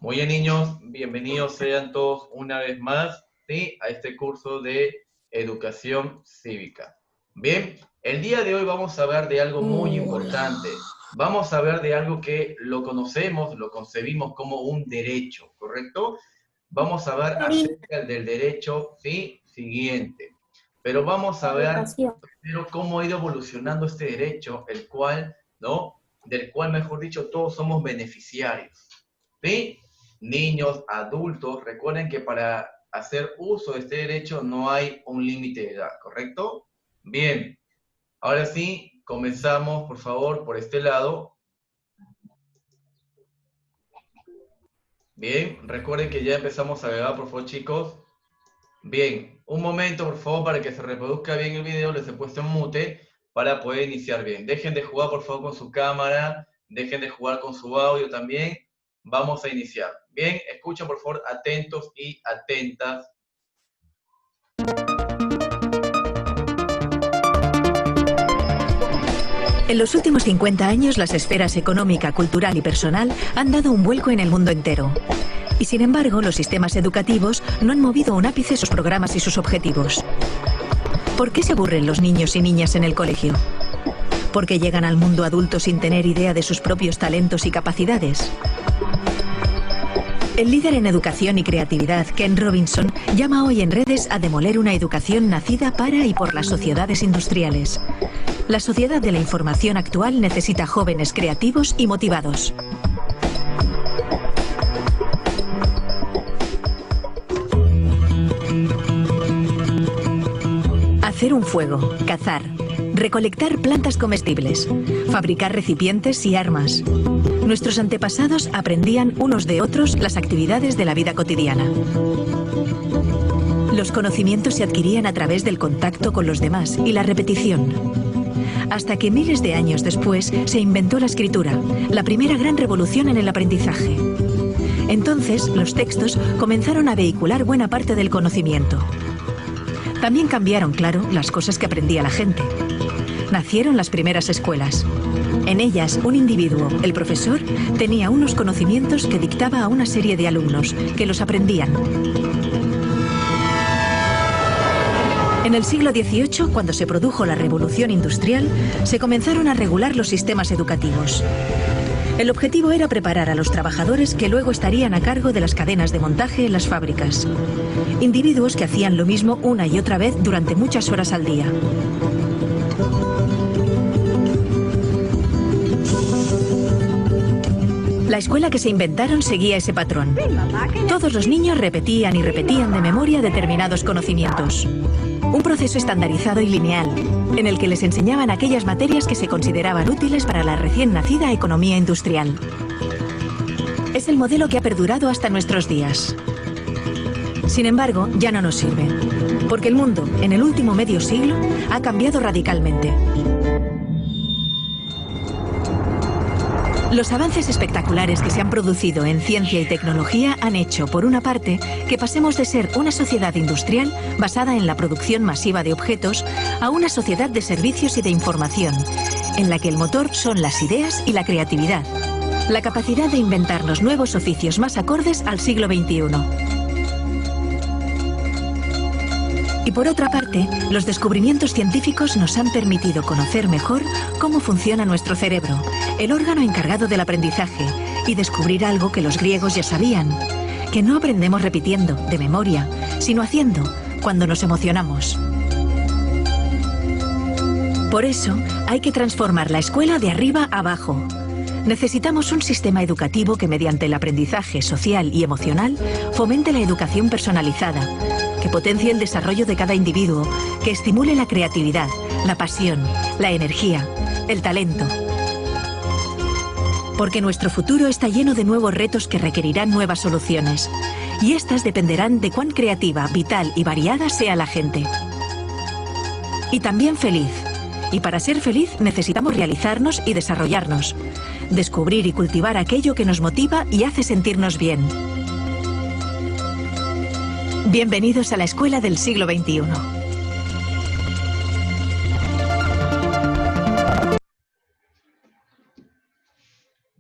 Muy bien, niños, bienvenidos sean todos una vez más, ¿sí?, a este curso de Educación Cívica. Bien, el día de hoy vamos a hablar de algo muy importante. Vamos a hablar de algo que lo conocemos, lo concebimos como un derecho, ¿correcto? Vamos a hablar acerca del derecho, ¿sí?, siguiente. Pero vamos a ver primero cómo ha ido evolucionando este derecho, el cual, ¿no?, del cual, mejor dicho, todos somos beneficiarios, ¿sí? Niños, adultos, recuerden que para hacer uso de este derecho no hay un límite de edad, ¿correcto? Bien, ahora sí, comenzamos, por favor, por este lado. Bien, recuerden que ya empezamos a grabar, por favor, chicos. Bien, un momento, por favor, para que se reproduzca bien el video, les he puesto en mute para poder iniciar bien. Dejen de jugar, por favor, con su cámara, dejen de jugar con su audio también. Vamos a iniciar. Bien, escuchen, por favor, atentos y atentas. En los últimos 50 años, las esferas económica, cultural y personal han dado un vuelco en el mundo entero. Y sin embargo, los sistemas educativos no han movido un ápice sus programas y sus objetivos. ¿Por qué se aburren los niños y niñas en el colegio? ¿Por qué llegan al mundo adulto sin tener idea de sus propios talentos y capacidades? El líder en educación y creatividad, Ken Robinson, llama hoy en redes a demoler una educación nacida para y por las sociedades industriales. La sociedad de la información actual necesita jóvenes creativos y motivados. Hacer un fuego, cazar, recolectar plantas comestibles, fabricar recipientes y armas. Nuestros antepasados aprendían unos de otros las actividades de la vida cotidiana. Los conocimientos se adquirían a través del contacto con los demás y la repetición. Hasta que miles de años después se inventó la escritura, la primera gran revolución en el aprendizaje. Entonces, los textos comenzaron a vehicular buena parte del conocimiento. También cambiaron, claro, las cosas que aprendía la gente. Nacieron las primeras escuelas. En ellas, un individuo, el profesor, tenía unos conocimientos que dictaba a una serie de alumnos, que los aprendían. En el siglo XVIII, cuando se produjo la Revolución Industrial, se comenzaron a regular los sistemas educativos. El objetivo era preparar a los trabajadores que luego estarían a cargo de las cadenas de montaje en las fábricas. Individuos que hacían lo mismo una y otra vez durante muchas horas al día. La escuela que se inventaron seguía ese patrón. Todos los niños repetían y repetían de memoria determinados conocimientos. Un proceso estandarizado y lineal, en el que les enseñaban aquellas materias que se consideraban útiles para la recién nacida economía industrial. Es el modelo que ha perdurado hasta nuestros días. Sin embargo, ya no nos sirve, porque el mundo, en el último medio siglo, ha cambiado radicalmente. Los avances espectaculares que se han producido en ciencia y tecnología han hecho, por una parte, que pasemos de ser una sociedad industrial basada en la producción masiva de objetos a una sociedad de servicios y de información, en la que el motor son las ideas y la creatividad, la capacidad de inventarnos nuevos oficios más acordes al siglo XXI. Y por otra parte, los descubrimientos científicos nos han permitido conocer mejor cómo funciona nuestro cerebro, el órgano encargado del aprendizaje, y descubrir algo que los griegos ya sabían, que no aprendemos repitiendo, de memoria, sino haciendo, cuando nos emocionamos. Por eso, hay que transformar la escuela de arriba a abajo. Necesitamos un sistema educativo que, mediante el aprendizaje social y emocional, fomente la educación personalizada, que potencie el desarrollo de cada individuo, que estimule la creatividad, la pasión, la energía, el talento. Porque nuestro futuro está lleno de nuevos retos que requerirán nuevas soluciones, y estas dependerán de cuán creativa, vital y variada sea la gente. Y también feliz. Y para ser feliz necesitamos realizarnos y desarrollarnos, descubrir y cultivar aquello que nos motiva y hace sentirnos bien. Bienvenidos a la escuela del siglo XXI.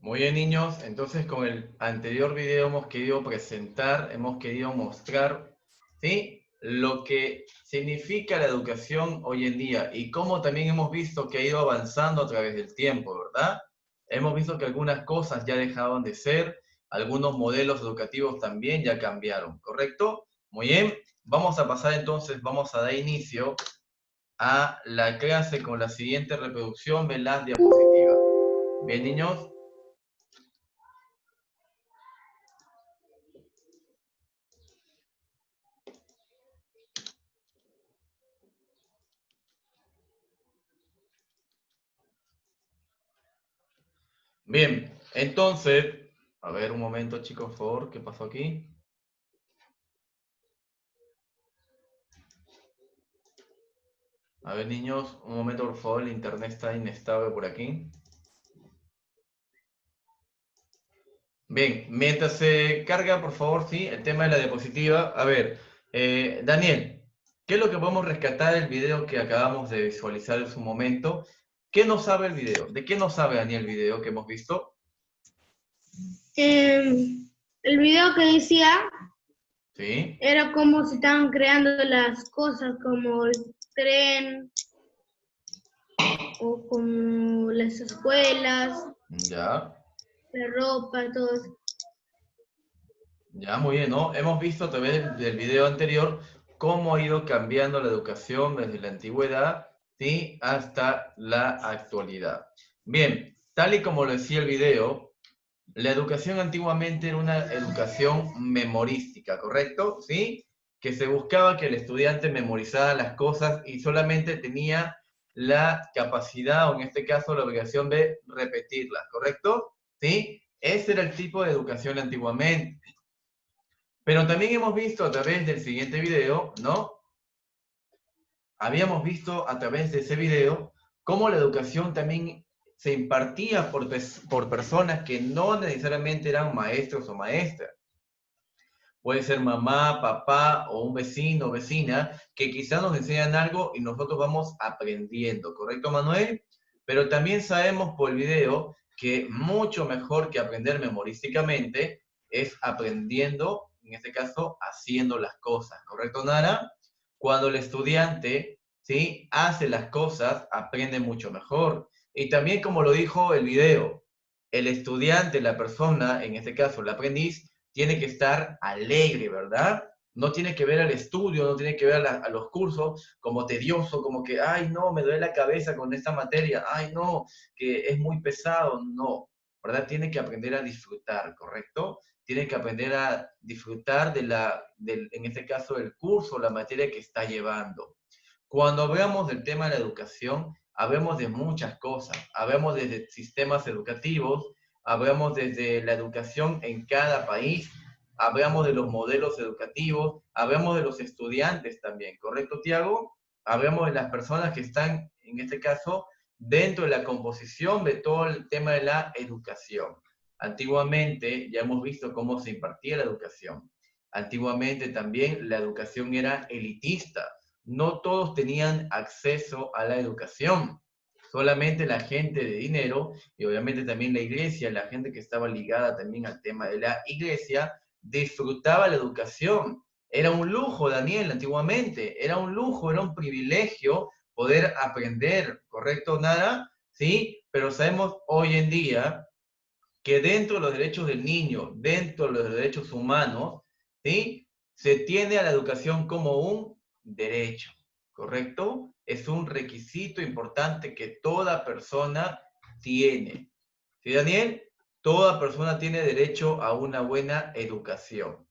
Muy bien, niños, entonces con el anterior video hemos querido presentar, hemos querido mostrar, ¿sí?, lo que significa la educación hoy en día y cómo también hemos visto que ha ido avanzando a través del tiempo, ¿verdad? Hemos visto que algunas cosas ya dejaron de ser, algunos modelos educativos también ya cambiaron, ¿correcto? Muy bien, vamos a pasar entonces, vamos a dar inicio a la clase con la siguiente reproducción de las diapositivas. Bien, niños. Bien, entonces, a ver un momento, chicos, por favor, ¿qué pasó aquí? A ver, niños, un momento, por favor, el internet está inestable por aquí. Bien, mientras se carga, por favor, sí, el tema de la diapositiva. A ver, Daniel, ¿qué es lo que podemos rescatar del video que acabamos de visualizar en su momento? ¿Qué nos sabe el video? ¿De qué nos sabe, Daniel, el video que hemos visto? El video que decía Sí. era cómo se estaban creando las cosas, como el tren, o como las escuelas, Ya. la ropa, todo eso. Ya, muy bien, ¿no? Hemos visto a través del video anterior cómo ha ido cambiando la educación desde la antigüedad, ¿sí?, hasta la actualidad. Bien, tal y como lo decía el video, la educación antiguamente era una educación memorística, ¿correcto? ¿Sí? Que se buscaba que el estudiante memorizara las cosas y solamente tenía la capacidad, o en este caso la obligación de repetirlas, ¿correcto? ¿Sí? Ese era el tipo de educación antiguamente. Pero también hemos visto a través del siguiente video, ¿no? Habíamos visto a través de ese video cómo la educación también se impartía por personas que no necesariamente eran maestros o maestras. Puede ser mamá, papá o un vecino o vecina que quizás nos enseñan algo y nosotros vamos aprendiendo, ¿correcto, Manuel? Pero también sabemos por el video que mucho mejor que aprender memorísticamente es aprendiendo, en este caso, haciendo las cosas, ¿correcto, Nara? Cuando el estudiante, ¿sí?, hace las cosas, aprende mucho mejor. Y también, como lo dijo el video, el estudiante, la persona, en este caso el aprendiz, tiene que estar alegre, ¿verdad? No tiene que ver al estudio, no tiene que ver a los cursos como tedioso, como que, ay, no, me duele la cabeza con esta materia, ay, no, que es muy pesado, no, ¿verdad? Tiene que aprender a disfrutar, ¿correcto? Tiene que aprender a disfrutar en este caso, del curso, la materia que está llevando. Cuando hablamos del tema de la educación, hablamos de muchas cosas, hablamos desde sistemas educativos, hablamos desde la educación en cada país, hablamos de los modelos educativos, hablamos de los estudiantes también, ¿correcto, Tiago? Hablamos de las personas que están, en este caso, dentro de la composición de todo el tema de la educación. Antiguamente ya hemos visto cómo se impartía la educación. Antiguamente también la educación era elitista. No todos tenían acceso a la educación. Solamente la gente de dinero y obviamente también la iglesia, la gente que estaba ligada también al tema de la iglesia, disfrutaba la educación. Era un lujo, Daniel, antiguamente. Era un lujo, era un privilegio poder aprender, ¿correcto, Nara? Sí, pero sabemos hoy en día que dentro de los derechos del niño, dentro de los derechos humanos, ¿sí?, se tiene a la educación como un derecho, ¿correcto? Es un requisito importante que toda persona tiene. ¿Sí, Daniel? Toda persona tiene derecho a una buena educación.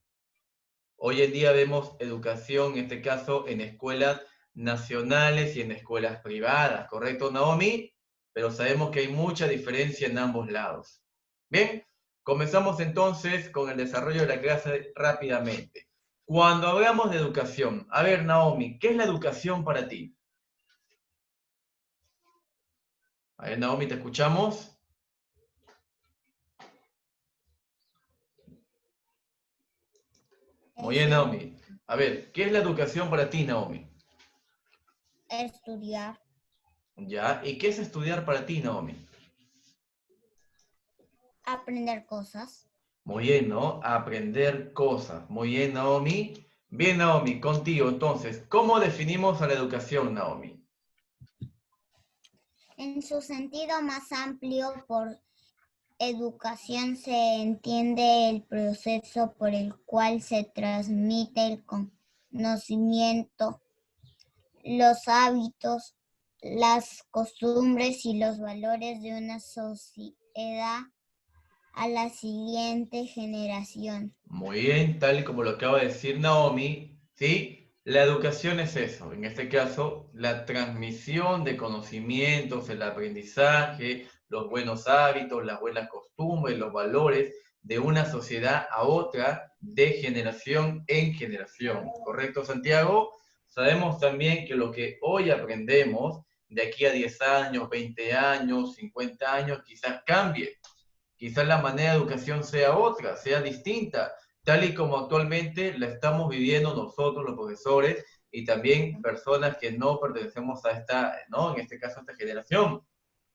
Hoy en día vemos educación, en este caso, en escuelas nacionales y en escuelas privadas, ¿correcto, Naomi? Pero sabemos que hay mucha diferencia en ambos lados. Bien, comenzamos entonces con el desarrollo de la clase rápidamente. Cuando hablamos de educación, a ver, Naomi, ¿qué es la educación para ti? A ver, Naomi, ¿te escuchamos? Muy bien, Naomi. A ver, ¿qué es la educación para ti, Naomi? Estudiar. ¿Ya? ¿Y qué es estudiar para ti, Naomi? Aprender cosas. Muy bien, ¿no? Aprender cosas. Muy bien, Naomi. Bien, Naomi, contigo. Entonces, ¿cómo definimos a la educación, Naomi? En su sentido más amplio, por educación se entiende el proceso por el cual se transmite el conocimiento, los hábitos, las costumbres y los valores de una sociedad a la siguiente generación. Muy bien, tal y como lo acaba de decir Naomi, ¿sí? La educación es eso, en este caso, la transmisión de conocimientos, el aprendizaje, los buenos hábitos, las buenas costumbres, los valores de una sociedad a otra, de generación en generación. ¿Correcto, Santiago? Sabemos también que lo que hoy aprendemos, de aquí a 10 años, 20 años, 50 años, quizás cambie. Quizás la manera de educación sea otra, sea distinta, tal y como actualmente la estamos viviendo nosotros, los profesores, y también personas que no pertenecemos a esta, ¿no? En este caso, a esta generación,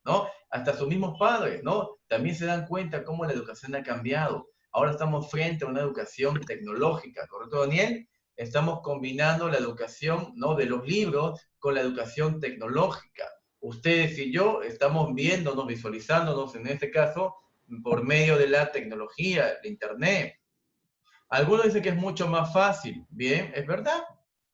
¿no? Hasta sus mismos padres, ¿no? También se dan cuenta cómo la educación ha cambiado. Ahora estamos frente a una educación tecnológica, ¿correcto, Daniel? Estamos combinando la educación, ¿no? De los libros con la educación tecnológica. Ustedes y yo estamos viéndonos, visualizándonos, en este caso, por medio de la tecnología, de Internet. Algunos dicen que es mucho más fácil. Bien, es verdad.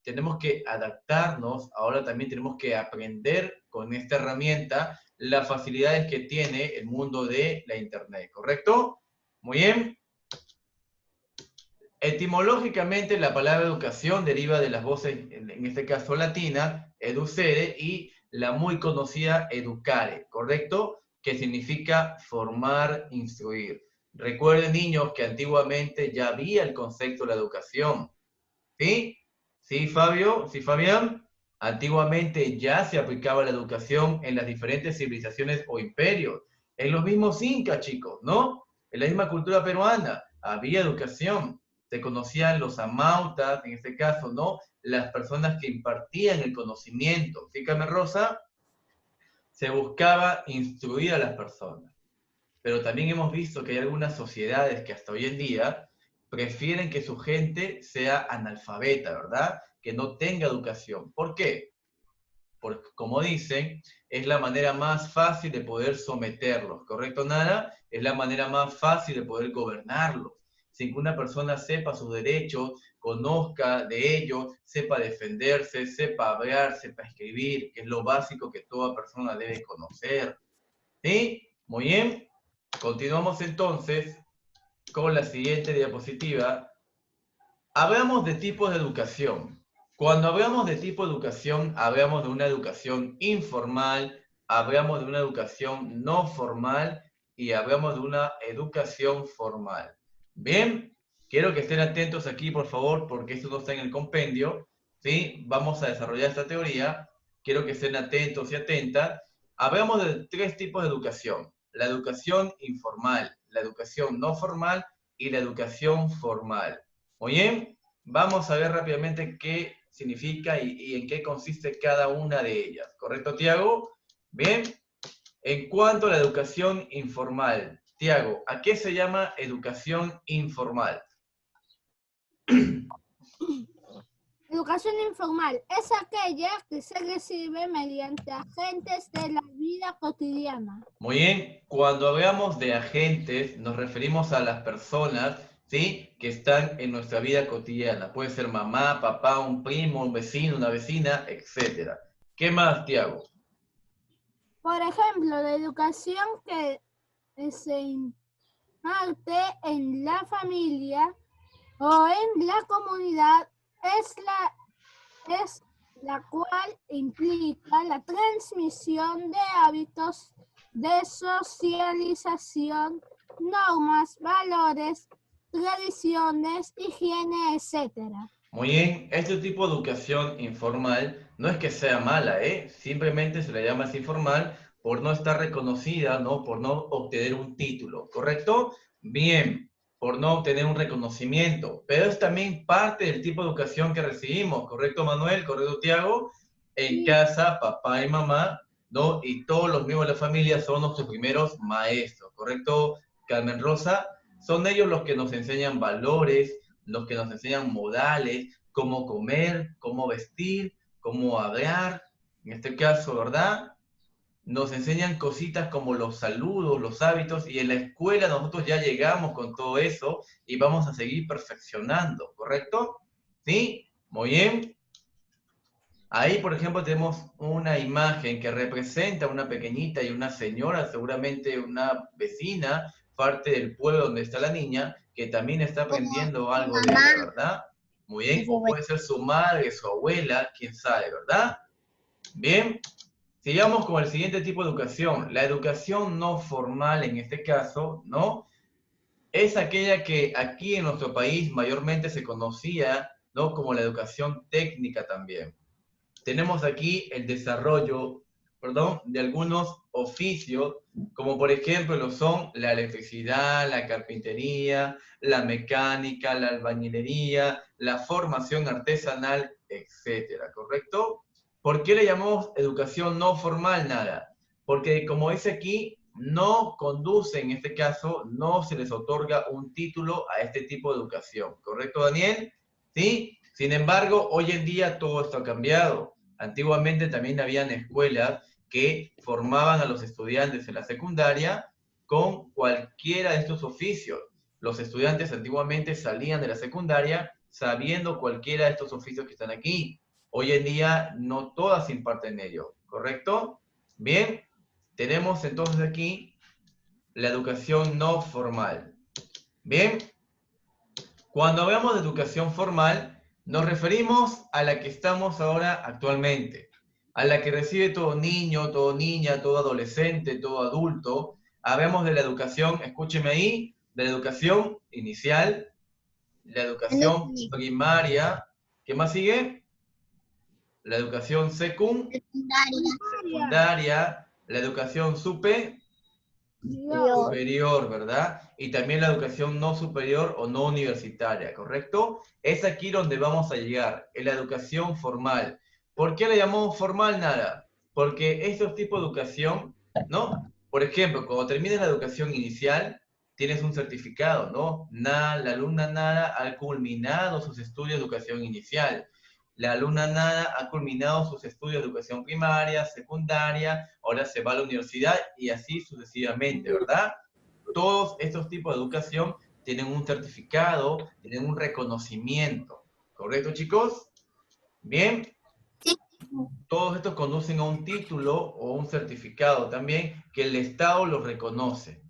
Tenemos que adaptarnos, ahora también tenemos que aprender con esta herramienta las facilidades que tiene el mundo de la Internet, ¿correcto? Muy bien. Etimológicamente, la palabra educación deriva de las voces, en este caso latina, educere, y la muy conocida educare, ¿correcto? Que significa formar, instruir. Recuerden, niños, que antiguamente ya había el concepto de la educación. ¿Sí? ¿Sí, Fabio? ¿Sí, Fabián? Antiguamente ya se aplicaba la educación en las diferentes civilizaciones o imperios. En los mismos incas, chicos, ¿no? En la misma cultura peruana había educación. Se conocían los amautas, en este caso, ¿no? Las personas que impartían el conocimiento. ¿Sí, Carmen Rosa? Se buscaba instruir a las personas. Pero también hemos visto que hay algunas sociedades que hasta hoy en día prefieren que su gente sea analfabeta, ¿verdad? Que no tenga educación. ¿Por qué? Porque, como dicen, es la manera más fácil de poder someterlos, ¿correcto, Nara? Es la manera más fácil de poder gobernarlos. Sin que una persona sepa sus derechos, conozca de ellos, sepa defenderse, sepa hablar, sepa escribir, que es lo básico que toda persona debe conocer. ¿Sí? Muy bien. Continuamos entonces con la siguiente diapositiva. Hablamos de tipos de educación. Cuando hablamos de tipo de educación, hablamos de una educación informal, hablamos de una educación no formal y hablamos de una educación formal. Bien, quiero que estén atentos aquí, por favor, porque esto no está en el compendio. ¿Sí? Vamos a desarrollar esta teoría. Quiero que estén atentos y atentas. Hablamos de 3 tipos de educación. La educación informal, la educación no formal y la educación formal. Muy bien, vamos a ver rápidamente qué significa y en qué consiste cada una de ellas. ¿Correcto, Tiago? Bien. En cuanto a la educación informal, Tiago, ¿a qué se llama educación informal? Educación informal es aquella que se recibe mediante agentes de la vida cotidiana. Muy bien, cuando hablamos de agentes, nos referimos a las personas, ¿sí?, que están en nuestra vida cotidiana. Puede ser mamá, papá, un primo, un vecino, una vecina, etc. ¿Qué más, Tiago? Por ejemplo, la educación que se imparte en la familia o en la comunidad es la cual implica la transmisión de hábitos de socialización, normas, valores, tradiciones, higiene, etc. Muy bien, este tipo de educación informal no es que sea mala, ¿eh? Simplemente se le llama así informal por no estar reconocida, ¿no? Por no obtener un título, ¿correcto? Bien, por no obtener un reconocimiento, pero es también parte del tipo de educación que recibimos, ¿correcto, Manuel? ¿Correcto, Tiago? En casa, papá y mamá, ¿no? Y todos los miembros de la familia son nuestros primeros maestros, ¿correcto, Carmen Rosa, son ellos los que nos enseñan valores, los que nos enseñan modales, cómo comer, cómo vestir, cómo hablar, en este caso, ¿verdad? Nos enseñan cositas como los saludos, los hábitos, y en la escuela nosotros ya llegamos con todo eso y vamos a seguir perfeccionando, ¿correcto? ¿Sí? Muy bien. Ahí, por ejemplo, tenemos una imagen que representa a una pequeñita y una señora, seguramente una vecina, parte del pueblo donde está la niña, que también está aprendiendo algo de ella, ¿verdad? Muy bien, o puede ser su madre, su abuela, quién sabe, ¿verdad? Bien, sigamos con el siguiente tipo de educación. La educación no formal, en este caso, ¿no? Es aquella que aquí en nuestro país mayormente se conocía, ¿no? Como la educación técnica también. Tenemos aquí el desarrollo, perdón, de algunos oficios, como por ejemplo lo son la electricidad, la carpintería, la mecánica, la albañilería, la formación artesanal, etcétera, ¿correcto? ¿Por qué le llamamos educación no formal? Nada. Porque como dice aquí, no conduce, en este caso, no se les otorga un título a este tipo de educación. ¿Correcto, Daniel? ¿Sí? Sin embargo, hoy en día todo esto ha cambiado. Antiguamente también habían escuelas que formaban a los estudiantes en la secundaria con cualquiera de estos oficios. Los estudiantes antiguamente salían de la secundaria sabiendo cualquiera de estos oficios que están aquí. Hoy en día no todas imparten ello, ¿correcto? Bien, tenemos entonces aquí la educación no formal. Bien, cuando hablamos de educación formal, nos referimos a la que estamos ahora actualmente, a la que recibe todo niño, toda niña, todo adolescente, todo adulto. Hablamos de la educación, escúcheme ahí, de la educación inicial, la educación primaria. ¿Qué más sigue? La educación secundaria, la educación superior, ¿verdad? Y también la educación no superior o no universitaria, ¿correcto? Es aquí donde vamos a llegar, en la educación formal. ¿Por qué le llamamos formal? Nada. Porque estos tipos de educación, ¿no? Por ejemplo, cuando terminas la educación inicial, tienes un certificado, ¿no? La alumna Nada ha culminado sus estudios de educación inicial. La alumna Nada ha culminado sus estudios de educación primaria, secundaria, ahora se va a la universidad y así sucesivamente, ¿verdad? Todos estos tipos de educación tienen un certificado, tienen un reconocimiento. ¿Correcto, chicos? Bien. Todos estos conducen a un título o un certificado también que el Estado los reconoce,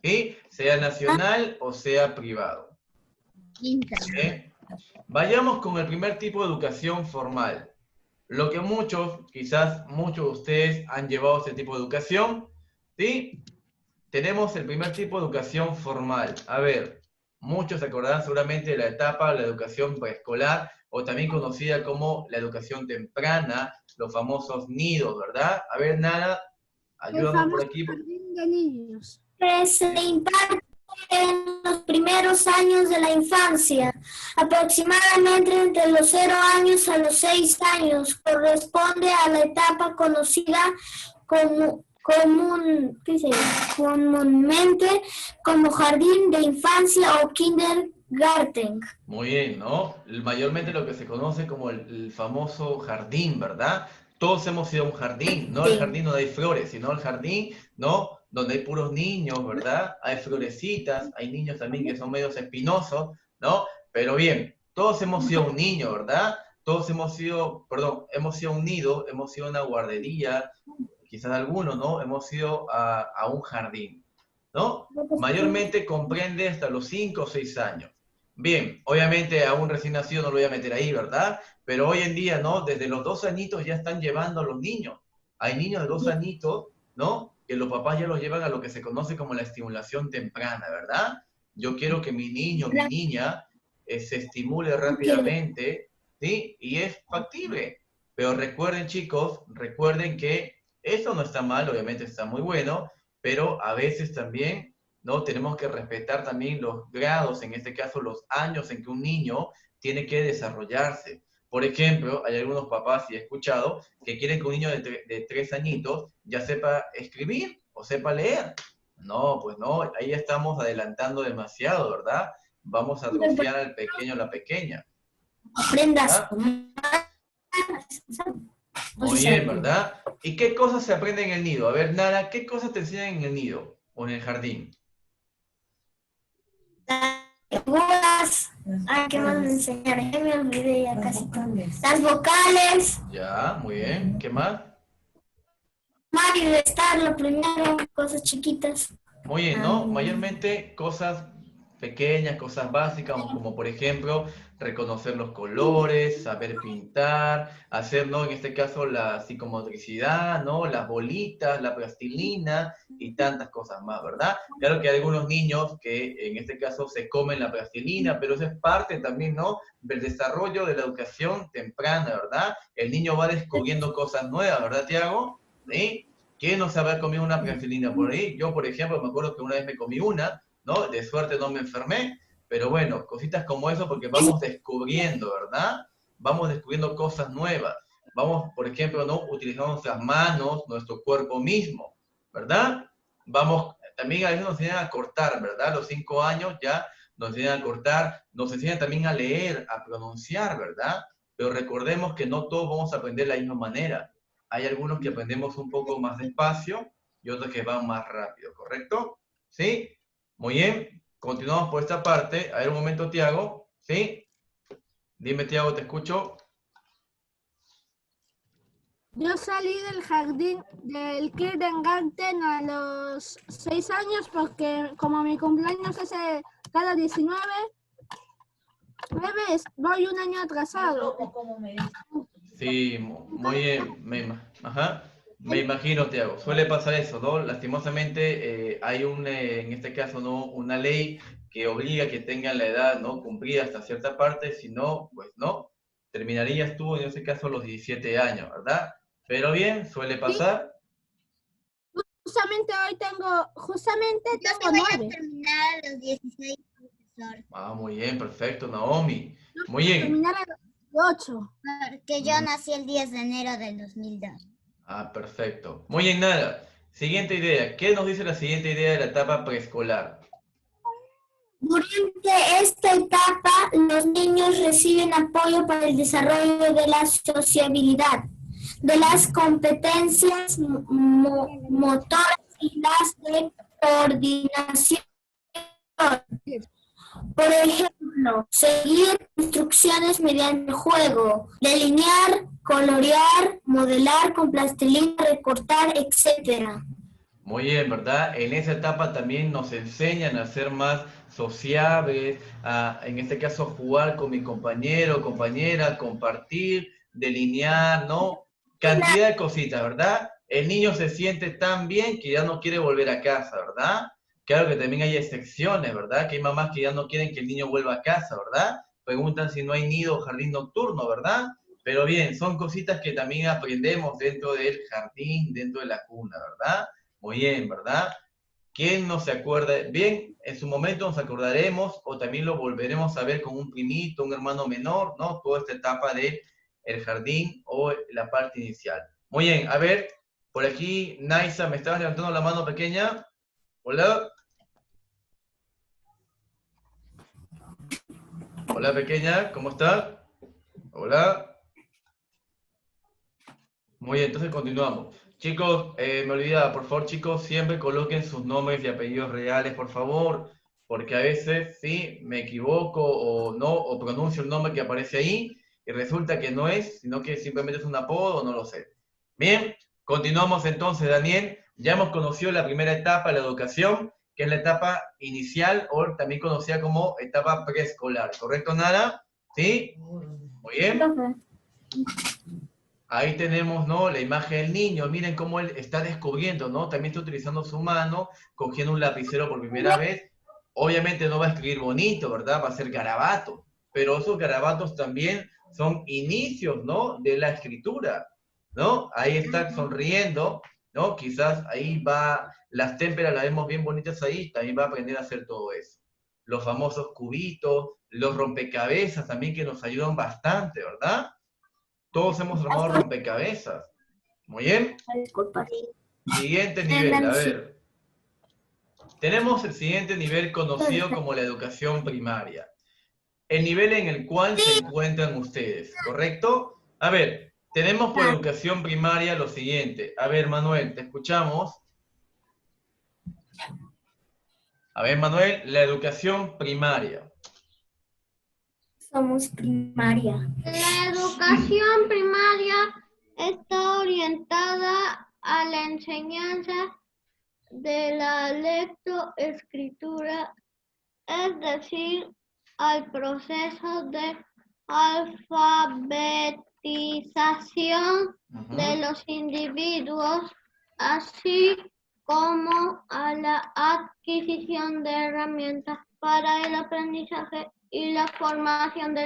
¿sí? Sea nacional o sea privado. ¿Bien? Vayamos con el primer tipo de educación formal. Lo que quizás muchos de ustedes han llevado este tipo de educación, ¿sí? Tenemos el primer tipo de educación formal. A ver, muchos se acordarán seguramente de la etapa de la educación preescolar, o también conocida como la educación temprana, los famosos nidos, ¿verdad? A ver, Nara, ayúdanos por aquí. Jardín de niños. Que se imparte en los primeros años de la infancia, aproximadamente entre los 0 años a los 6 años, corresponde a la etapa conocida comúnmente como jardín de infancia o kindergarten. Muy bien, ¿no? Mayormente lo que se conoce como el famoso jardín, ¿verdad? Todos hemos ido a un jardín, no el jardín donde hay flores, sino el jardín, ¿no? Donde hay puros niños, ¿verdad? Hay florecitas, hay niños también que son medios espinosos, ¿no? Pero bien, todos hemos sido un niño, ¿verdad? Todos hemos sido un nido, hemos sido una guardería, quizás algunos, ¿no? Hemos ido a un jardín, ¿no? Mayormente comprende hasta los 5 o 6 años. Bien, obviamente a un recién nacido no lo voy a meter ahí, ¿verdad? Pero hoy en día, ¿no? Desde los 2 añitos ya están llevando a los niños. Hay niños de 2 añitos, ¿no? Que los papás ya los llevan a lo que se conoce como la estimulación temprana, ¿verdad? Yo quiero que mi niño, mi niña, se estimule rápidamente, ¿sí? Y es factible. Pero recuerden, chicos, recuerden que eso no está mal, obviamente está muy bueno, pero a veces también, ¿no? Tenemos que respetar también los grados, en este caso los años en que un niño tiene que desarrollarse. Por ejemplo, hay algunos papás, y he escuchado, que quieren que un niño de 3 añitos ya sepa escribir o sepa leer. No, pues no, ahí estamos adelantando demasiado, ¿verdad? Vamos a atrofiar al pequeño o la pequeña. Aprendas. Muy bien, ¿verdad? ¿Y qué cosas se aprenden en el nido? A ver, Nara, ¿qué cosas te enseñan en el nido o en el jardín? ¿Qué más me enseñaron? Ya me olvidé ya casi todo. Las vocales. Ya, muy bien. ¿Qué más? Sumar y restar, lo primero, cosas chiquitas. Muy bien, ¿no? Mayormente cosas pequeñas, cosas básicas, como por ejemplo reconocer los colores, saber pintar, hacer, ¿no? En este caso la psicomotricidad, ¿no? Las bolitas, la plastilina y tantas cosas más, ¿verdad? Claro que hay algunos niños que en este caso se comen la plastilina, pero eso es parte también, ¿no? Del desarrollo de la educación temprana, ¿verdad? El niño va descubriendo cosas nuevas, ¿verdad, Tiago? ¿Sí? ¿Quién no se habrá comido una plastilina por ahí? Yo, por ejemplo, me acuerdo que una vez me comí una, ¿no? De suerte no me enfermé, pero bueno, cositas como eso porque vamos descubriendo, ¿verdad? Vamos descubriendo cosas nuevas. Vamos, por ejemplo, ¿no? Utilizando nuestras manos, nuestro cuerpo mismo, ¿verdad? Vamos, también a veces nos enseñan a cortar, ¿verdad? A los 5 años ya nos enseñan a cortar, nos enseñan también a leer, a pronunciar, ¿verdad? Pero recordemos que no todos vamos a aprender de la misma manera. Hay algunos que aprendemos un poco más despacio y otros que van más rápido, ¿correcto? ¿Sí? Muy bien. Continuamos por esta parte. A ver un momento, Tiago. ¿Sí? Dime, Tiago, te escucho. Yo salí del jardín del kindergarten a los 6 años porque como mi cumpleaños es cada 19, voy un año atrasado. Sí, muy bien. Me imagino, Tiago. Suele pasar eso, ¿no? Lastimosamente hay en este caso, ¿no? Una ley que obliga a que tengan la edad, ¿no? Cumplida hasta cierta parte, si no, pues no. Terminarías tú, en ese caso, a los 17 años, ¿verdad? Pero bien, suele pasar. Justamente Yo sí voy a 9. terminar a los 16, profesor. Ah, muy bien, perfecto, Naomi. Muy bien. Terminar a los 8. Porque yo nací el 10 de enero del 2002. Ah, perfecto. Muy bien, nada. Siguiente idea. ¿Qué nos dice la siguiente idea de la etapa preescolar? Durante esta etapa, los niños reciben apoyo para el desarrollo de la sociabilidad, de las competencias motoras y las de coordinación. Por ejemplo, seguir instrucciones mediante el juego, delinear, colorear, modelar con plastilina, recortar, etc. Muy bien, ¿verdad? En esa etapa también nos enseñan a ser más sociables, a, en este caso, jugar con mi compañero, compañera, compartir, delinear, ¿no? Cantidad de cositas, ¿verdad? El niño se siente tan bien que ya no quiere volver a casa, ¿verdad? Claro que también hay excepciones, ¿verdad? Que hay mamás que ya no quieren que el niño vuelva a casa, ¿verdad? Preguntan si no hay nido o jardín nocturno, ¿verdad? Pero bien, son cositas que también aprendemos dentro del jardín, dentro de la cuna, ¿verdad? Muy bien, ¿verdad? ¿Quién no se acuerda? Bien, en su momento nos acordaremos o también lo volveremos a ver con un primito, un hermano menor, ¿no? Toda esta etapa de el jardín o la parte inicial. Muy bien, a ver, por aquí, Naisa, ¿me estabas levantando la mano pequeña? Hola. Hola, pequeña, ¿cómo está? Hola. Muy bien, entonces continuamos. Chicos, me olvidaba, por favor, chicos, siempre coloquen sus nombres y apellidos reales, por favor, porque a veces sí me equivoco o no, o pronuncio el nombre que aparece ahí y resulta que no es, sino que simplemente es un apodo, no lo sé. Bien, continuamos entonces, Daniel. Ya hemos conocido la primera etapa de la educación, que es la etapa inicial o también conocida como etapa preescolar. ¿Correcto, Nara? ¿Sí? Muy bien. Ahí tenemos, ¿no? La imagen del niño. Miren cómo él está descubriendo, ¿no? También está utilizando su mano, cogiendo un lapicero por primera vez. Obviamente no va a escribir bonito, ¿verdad? Va a ser garabato. Pero esos garabatos también son inicios, ¿no? De la escritura, ¿no? Ahí está sonriendo, ¿no? Quizás ahí va, las témperas las vemos bien bonitas ahí, también va a aprender a hacer todo eso. Los famosos cubitos, los rompecabezas también que nos ayudan bastante, ¿verdad? Todos hemos armado rompecabezas. Muy bien. Disculpa. Siguiente nivel, a ver. tenemos el siguiente nivel conocido como la educación primaria. El nivel en el cual se encuentran ustedes, ¿correcto? A ver, tenemos por educación primaria lo siguiente. A ver, Manuel, te escuchamos. A ver, Manuel, la educación primaria. Somos primaria. La educación primaria está orientada a la enseñanza de la lectoescritura, es decir, al proceso de alfabetización de los individuos, así como a la adquisición de herramientas para el aprendizaje y la formación de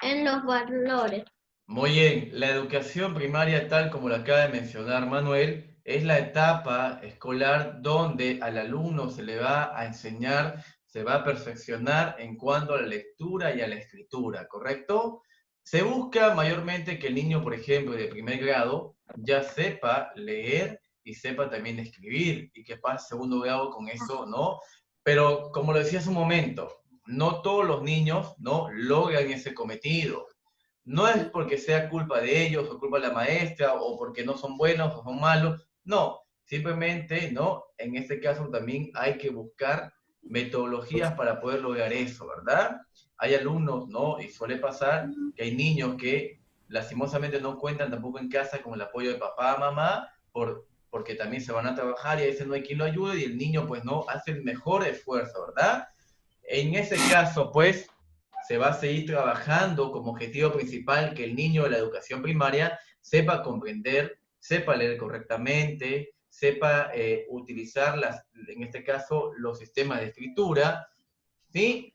en los valores. Muy bien, la educación primaria, tal como lo acaba de mencionar Manuel, es la etapa escolar donde al alumno se le va a enseñar, se va a perfeccionar en cuanto a la lectura y a la escritura, ¿correcto? Se busca mayormente que el niño, por ejemplo, de primer grado, ya sepa leer y sepa también escribir, y que pase segundo grado con eso, ¿no? Pero, como lo decía hace un momento, no todos los niños, ¿no?, logran ese cometido. No es porque sea culpa de ellos, o culpa de la maestra, o porque no son buenos o son malos. No, simplemente, ¿no? En este caso también hay que buscar metodologías para poder lograr eso, ¿verdad? Hay alumnos, ¿no? Y suele pasar que hay niños que lastimosamente no cuentan tampoco en casa con el apoyo de papá, mamá, porque también se van a trabajar y a veces no hay quien lo ayude y el niño pues no hace el mejor esfuerzo, ¿verdad? En ese caso, pues, se va a seguir trabajando como objetivo principal que el niño de la educación primaria sepa comprender, sepa leer correctamente, sepa utilizar, en este caso, los sistemas de escritura. ¿Sí?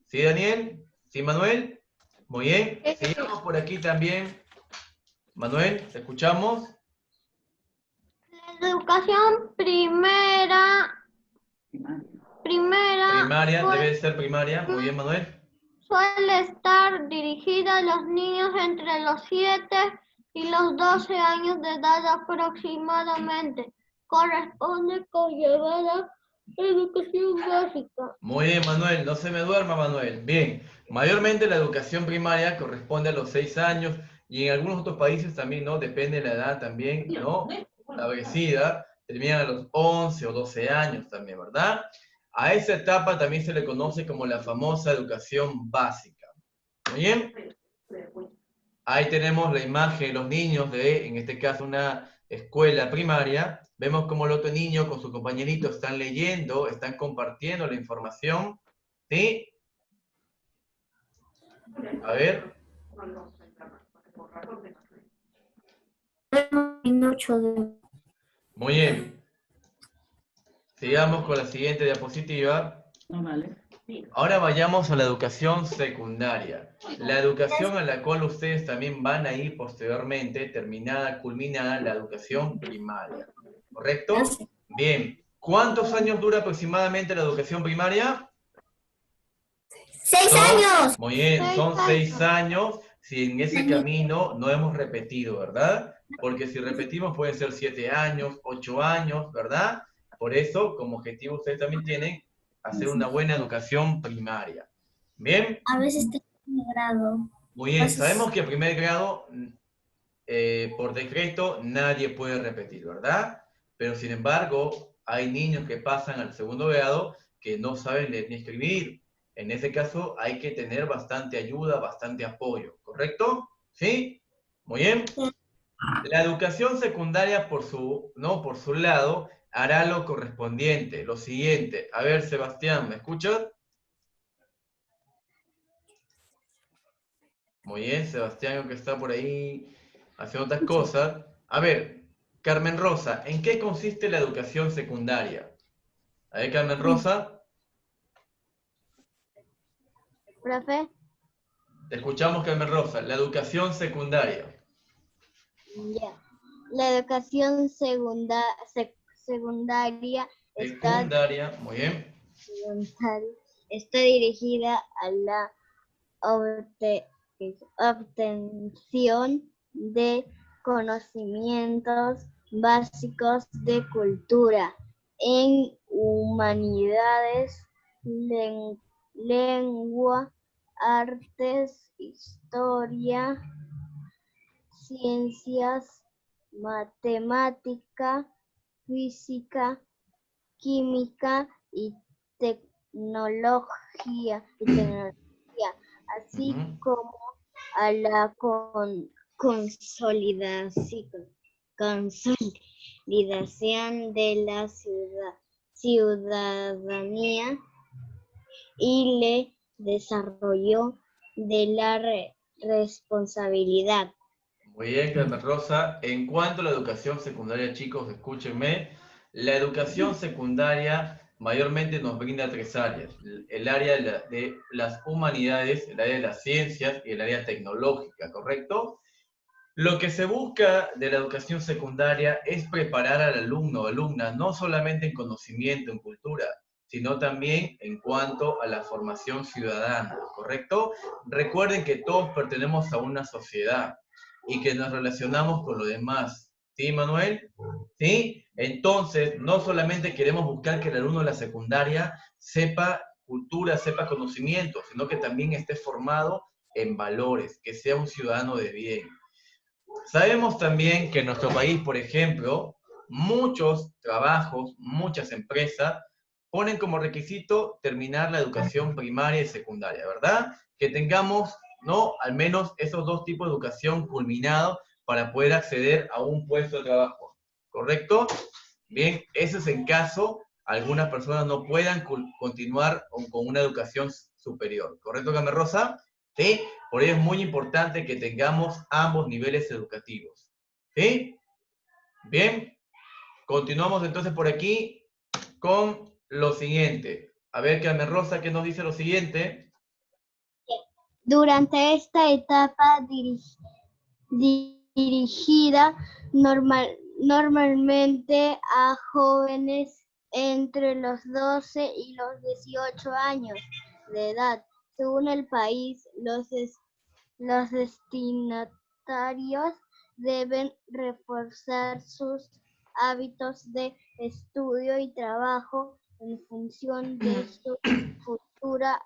¿Sí, Daniel? ¿Sí, Manuel? Muy bien. Sigamos por aquí también. Manuel, ¿te escuchamos? La educación Primaria, suele, debe ser primaria. Muy bien, Manuel. suele estar dirigida a los niños entre los 7 y los 12 años de edad aproximadamente. Corresponde con llevada educación básica. Muy bien, Manuel. No se me duerma, Manuel. Bien. Mayormente la educación primaria corresponde a los 6 años y en algunos otros países también, ¿no? Depende de la edad también, ¿no? Establecida, terminan a los 11 o 12 años también, ¿verdad? A esa etapa también se le conoce como la famosa educación básica. Muy bien. Ahí tenemos la imagen de los niños de, en este caso, una escuela primaria. Vemos cómo el otro niño con su compañerito están leyendo, están compartiendo la información. ¿Sí? A ver. Muy bien. Sigamos con la siguiente diapositiva. Ahora vayamos a la educación secundaria. La educación a la cual ustedes también van a ir posteriormente, terminada, culminada, la educación primaria. ¿Correcto? Bien. ¿Cuántos años dura aproximadamente la educación primaria? 6 años. Muy bien, son 6 años. Si en ese camino no hemos repetido, ¿verdad? Porque si repetimos pueden ser 7 años, 8 años, ¿verdad? Por eso, como objetivo, ustedes también tienen hacer una buena educación primaria. ¿Bien? A veces te grado. Muy bien, sabemos que a primer grado, por decreto, nadie puede repetir, ¿verdad? Pero sin embargo, hay niños que pasan al segundo grado que no saben leer ni escribir. En ese caso, hay que tener bastante ayuda, bastante apoyo, ¿correcto? ¿Sí? Muy bien. La educación secundaria, por su lado, hará lo correspondiente, lo siguiente. A ver, Sebastián, ¿me escuchas? Muy bien, Sebastián, que está por ahí haciendo otras cosas. A ver, Carmen Rosa, ¿en qué consiste la educación secundaria? A ver, Carmen Rosa. Profe. Te escuchamos, Carmen Rosa. La educación secundaria. Ya. La educación secundaria Muy bien. está dirigida a la obtención de conocimientos básicos de cultura, en humanidades, lengua, artes, historia, ciencias, matemática, física, química y tecnología, así como a la consolidación de la ciudadanía y el desarrollo de la responsabilidad. Muy bien, Carmen Rosa. En cuanto a la educación secundaria, chicos, escúchenme. La educación secundaria mayormente nos brinda 3 áreas. El área de las humanidades, el área de las ciencias y el área tecnológica, ¿correcto? Lo que se busca de la educación secundaria es preparar al alumno o alumna no solamente en conocimiento, en cultura, sino también en cuanto a la formación ciudadana, ¿correcto? Recuerden que todos pertenecemos a una sociedad y que nos relacionamos con los demás. ¿Sí, Manuel? ¿Sí? Entonces, no solamente queremos buscar que el alumno de la secundaria sepa cultura, sepa conocimiento, sino que también esté formado en valores, que sea un ciudadano de bien. Sabemos también que en nuestro país, por ejemplo, muchos trabajos, muchas empresas ponen como requisito terminar la educación primaria y secundaria, ¿verdad? Que tengamos, ¿no?, al menos esos 2 tipos de educación culminados para poder acceder a un puesto de trabajo, ¿correcto? Bien, eso es en caso algunas personas no puedan continuar con una educación superior, ¿correcto, Carmen Rosa? ¿Sí? Por ello es muy importante que tengamos ambos niveles educativos. ¿Sí? Bien, continuamos entonces por aquí con lo siguiente. A ver, Carmen Rosa, ¿qué nos dice lo siguiente? Durante esta etapa dirigida normalmente a jóvenes entre los 12 y los 18 años de edad. Según el país, los destinatarios deben reforzar sus hábitos de estudio y trabajo en función de su futura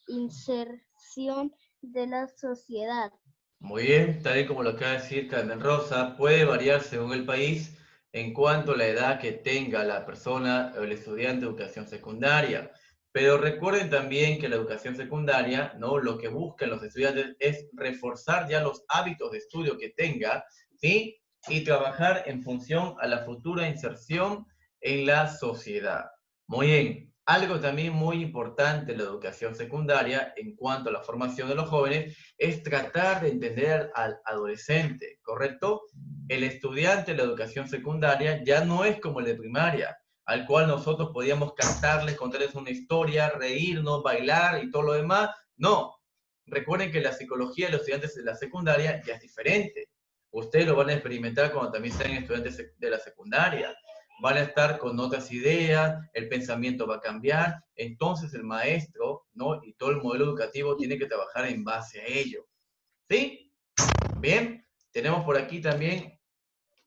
inserción de la sociedad. Muy bien, tal y como lo acaba de decir Carmen Rosa, puede variar según el país en cuanto a la edad que tenga la persona o el estudiante de educación secundaria. Pero recuerden también que la educación secundaria, ¿no?, lo que buscan los estudiantes es reforzar ya los hábitos de estudio que tenga, ¿sí?, y trabajar en función a la futura inserción en la sociedad. Muy bien. Algo también muy importante en la educación secundaria en cuanto a la formación de los jóvenes es tratar de entender al adolescente, ¿correcto? El estudiante de la educación secundaria ya no es como el de primaria, al cual nosotros podíamos cantarles, contarles una historia, reírnos, bailar y todo lo demás. No. Recuerden que la psicología de los estudiantes de la secundaria ya es diferente. Ustedes lo van a experimentar cuando también sean estudiantes de la secundaria. Van a estar con otras ideas, el pensamiento va a cambiar, entonces el maestro, ¿no?, y todo el modelo educativo tiene que trabajar en base a ello. ¿Sí? Bien, tenemos por aquí también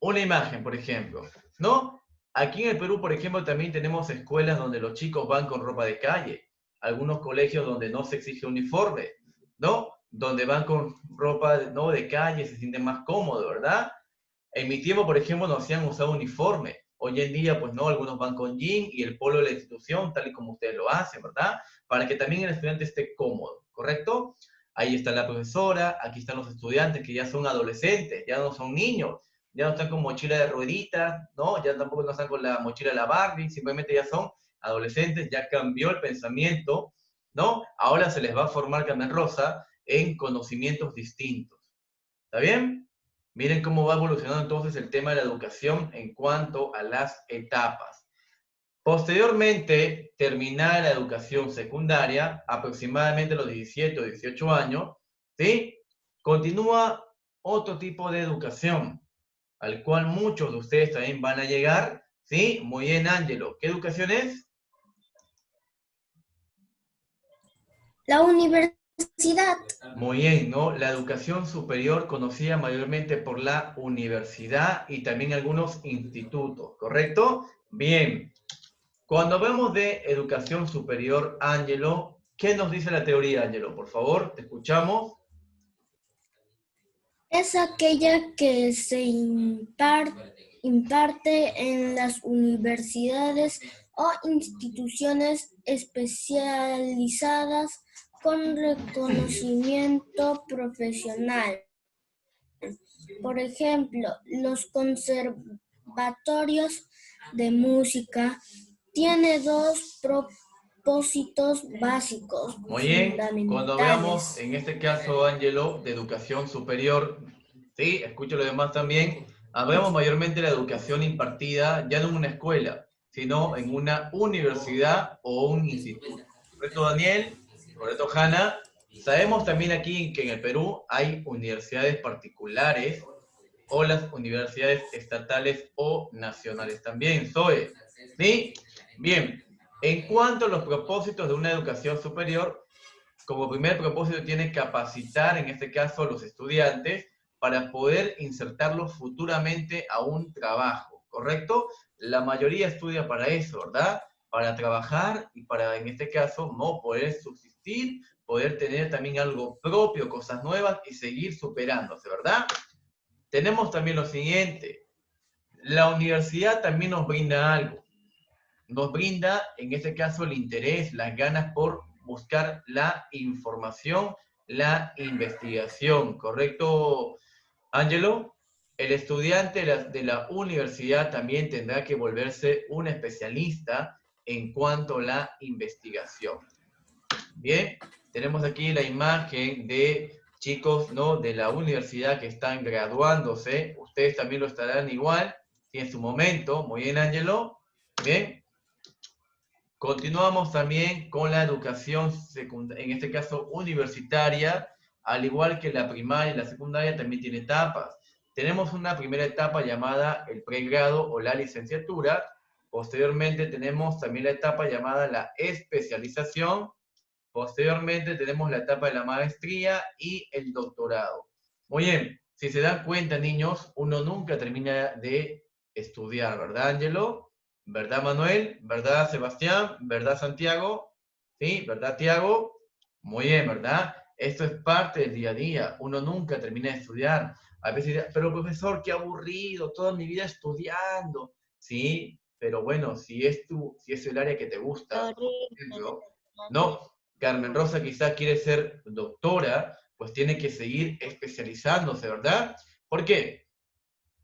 una imagen, por ejemplo, ¿no? Aquí en el Perú, por ejemplo, también tenemos escuelas donde los chicos van con ropa de calle, algunos colegios donde no se exige uniforme, ¿no?, donde van con ropa, ¿no?, de calle, se sienten más cómodos, ¿verdad? En mi tiempo, por ejemplo, no hacían usar uniforme. Hoy en día, pues no, algunos van con jean y el polo de la institución, tal y como ustedes lo hacen, ¿verdad? Para que también el estudiante esté cómodo, ¿correcto? Ahí está la profesora, aquí están los estudiantes que ya son adolescentes, ya no son niños, ya no están con mochila de rueditas, ¿no? Ya tampoco no están con la mochila de la Barbie, simplemente ya son adolescentes, ya cambió el pensamiento, ¿no? Ahora se les va a formar, Carmen Rosa, en conocimientos distintos. ¿Está bien? Miren cómo va evolucionando entonces el tema de la educación en cuanto a las etapas. Posteriormente, terminar la educación secundaria, aproximadamente a los 17 o 18 años, ¿sí?, continúa otro tipo de educación, al cual muchos de ustedes también van a llegar, ¿sí? Muy bien, Ángelo. ¿Qué educación es? La universidad. Muy bien, ¿no? La educación superior conocida mayormente por la universidad y también algunos institutos, ¿correcto? Bien, cuando hablamos de educación superior, Ángelo, ¿qué nos dice la teoría, Ángelo? Por favor, te escuchamos. Es aquella que se imparte en las universidades o instituciones especializadas con reconocimiento profesional. Por ejemplo, los conservatorios de música tienen dos propósitos básicos Muy bien, cuando hablamos, fundamentales. en este caso, Ángelo, de educación superior, sí, escucho lo demás también, hablamos mayormente de la educación impartida ya no en una escuela, sino en una universidad o un instituto. ¿Correcto, Daniel? ¿Correcto, Hanna? Sabemos también aquí que en el Perú hay universidades particulares o las universidades estatales o nacionales también, Zoe. ¿Sí? Bien, en cuanto a los propósitos de una educación superior, como primer propósito tiene capacitar, en este caso, a los estudiantes para poder insertarlos futuramente a un trabajo, ¿correcto? La mayoría estudia para eso, ¿verdad? Para trabajar y para, en este caso, no poder subsistir, poder tener también algo propio, cosas nuevas y seguir superándose, ¿verdad? Tenemos también lo siguiente, la universidad también nos brinda algo, nos brinda en este caso el interés, las ganas por buscar la información, la investigación, ¿correcto, Ángelo? El estudiante de la universidad también tendrá que volverse un especialista en cuanto a la investigación. Bien, tenemos aquí la imagen de chicos, ¿no?, de la universidad que están graduándose. Ustedes también lo estarán igual, ¿sí?, en su momento. Muy bien, Ángelo. Bien. Continuamos también con la educación secundaria, en este caso universitaria, al igual que la primaria y la secundaria también tiene etapas. Tenemos una primera etapa llamada el pregrado o la licenciatura. Posteriormente tenemos también la etapa llamada la especialización. Posteriormente tenemos la etapa de la maestría y el doctorado. Muy bien, si se dan cuenta, niños, uno nunca termina de estudiar, ¿verdad, Ángelo? ¿Verdad, Manuel? ¿Verdad, Sebastián? ¿Verdad, Santiago? ¿Sí? ¿Verdad, Tiago? Muy bien, ¿verdad? Esto es parte del día a día. Uno nunca termina de estudiar. A veces dirá, pero profesor, qué aburrido, toda mi vida estudiando. Sí, pero bueno, si es el área que te gusta, por ejemplo, no, Carmen Rosa quizás quiere ser doctora, pues tiene que seguir especializándose, ¿verdad? ¿Por qué?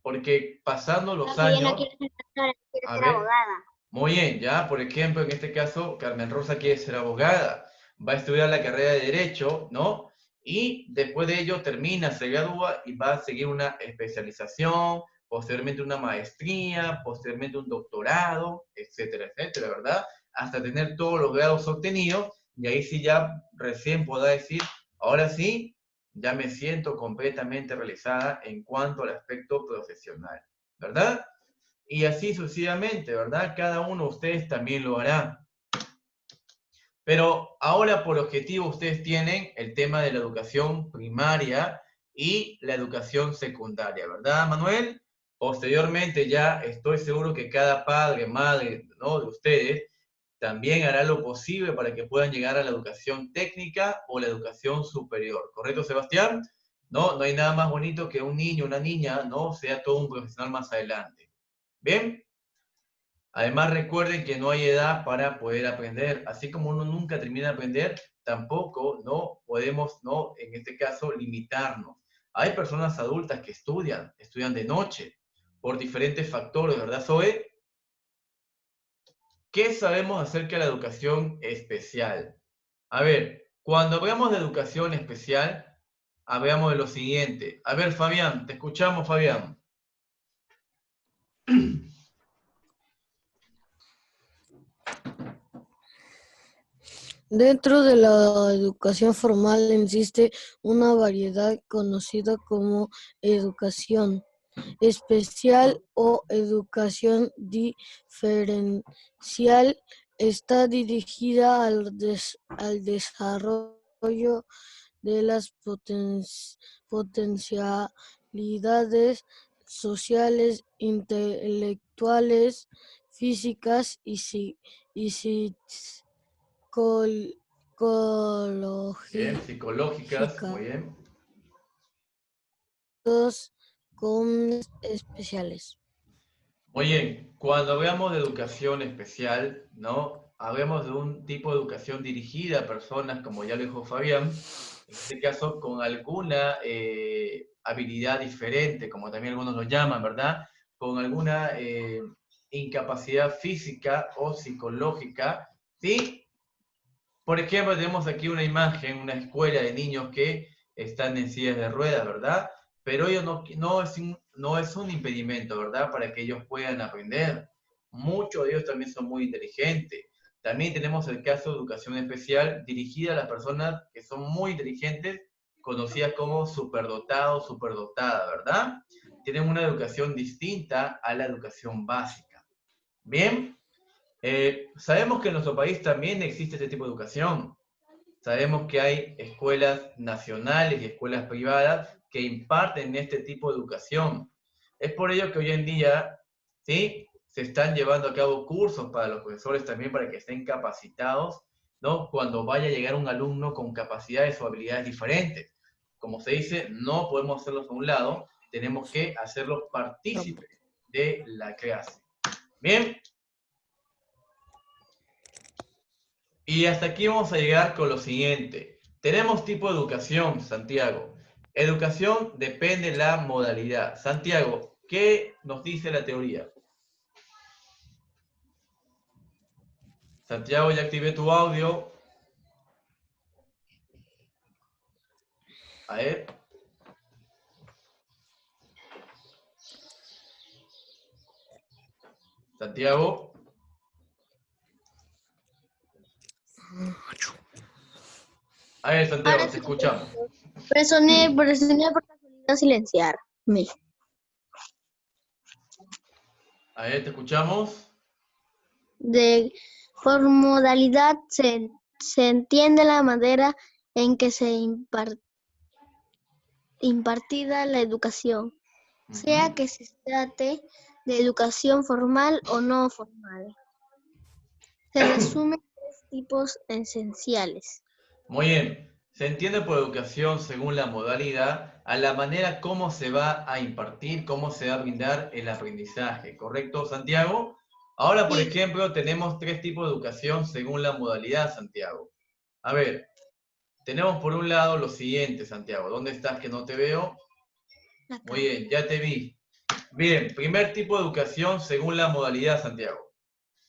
Porque pasando los Ella no años, quiere ser doctora, quiere a ser ver, abogada. muy bien, ya, por ejemplo, en este caso, Carmen Rosa quiere ser abogada, va a estudiar la carrera de Derecho, ¿no? Y después de ello termina, se gradúa y va a seguir una especialización, posteriormente una maestría, posteriormente un doctorado, etcétera, etcétera, ¿verdad? Hasta tener todos los grados obtenidos, y ahí sí ya recién podrá decir, ahora sí, ya me siento completamente realizada en cuanto al aspecto profesional, ¿verdad? Y así sucesivamente, ¿verdad? Cada uno de ustedes también lo hará. Pero ahora por objetivo ustedes tienen el tema de la educación primaria y la educación secundaria, ¿verdad, Manuel? Posteriormente ya estoy seguro que cada padre, madre, ¿no?, de ustedes también hará lo posible para que puedan llegar a la educación técnica o la educación superior. ¿Correcto, Sebastián? No, no hay nada más bonito que un niño, una niña, ¿no?, sea todo un profesional más adelante. ¿Bien? Además, recuerden que no hay edad para poder aprender. Así como uno nunca termina de aprender, tampoco no podemos, no, en este caso, limitarnos. Hay personas adultas que estudian de noche, por diferentes factores, ¿verdad, Zoe? ¿Qué sabemos acerca de la educación especial? A ver, cuando hablamos de educación especial, hablamos de lo siguiente. A ver, Fabián, te escuchamos, Fabián. Dentro de la educación formal existe una variedad conocida como educación especial o educación diferencial. Está dirigida al desarrollo de las potencialidades sociales, intelectuales, físicas y Bien, psicológicas, muy bien. Comunes especiales. Muy bien, cuando hablamos de educación especial, ¿no? Hablamos de un tipo de educación dirigida a personas, como ya lo dijo Fabián, en este caso con alguna habilidad diferente, como también algunos lo llaman, ¿verdad? Con alguna incapacidad física o psicológica, ¿sí? Por ejemplo, tenemos aquí una imagen, una escuela de niños que están en sillas de ruedas, ¿verdad? Pero ello no es un impedimento, ¿verdad? Para que ellos puedan aprender. Muchos de ellos también son muy inteligentes. También tenemos el caso de educación especial dirigida a las personas que son muy inteligentes, conocidas como superdotados, superdotadas, ¿verdad? Tienen una educación distinta a la educación básica. Bien. Sabemos que en nuestro país también existe este tipo de educación. Sabemos que hay escuelas nacionales y escuelas privadas que imparten este tipo de educación. Es por ello que hoy en día, ¿sí? Se están llevando a cabo cursos para los profesores también para que estén capacitados, ¿no? Cuando vaya a llegar un alumno con capacidades o habilidades diferentes. Como se dice, no podemos hacerlos a un lado, tenemos que hacerlos partícipes de la clase. Bien. Y hasta aquí vamos a llegar con lo siguiente. Tenemos tipo de educación, Santiago. Educación depende de la modalidad. Santiago, ¿qué nos dice la teoría? Santiago, ya activé tu audio. A ver. Santiago. A ver, Santiago, te escuchamos. Presioné por casualidad silenciarme. A ver, te escuchamos. Por modalidad se entiende la manera en que se impartida la educación, sea que se trate de educación formal o no formal. Se resumen tres tipos esenciales. Muy bien. Se entiende por educación según la modalidad a la manera cómo se va a impartir, cómo se va a brindar el aprendizaje. ¿Correcto, Santiago? Ahora, por ejemplo, tenemos tres tipos de educación según la modalidad, Santiago. A ver, tenemos por un lado lo siguiente, Santiago. ¿Dónde estás que no te veo? Acá. Muy bien, ya te vi. Bien, primer tipo de educación según la modalidad, Santiago.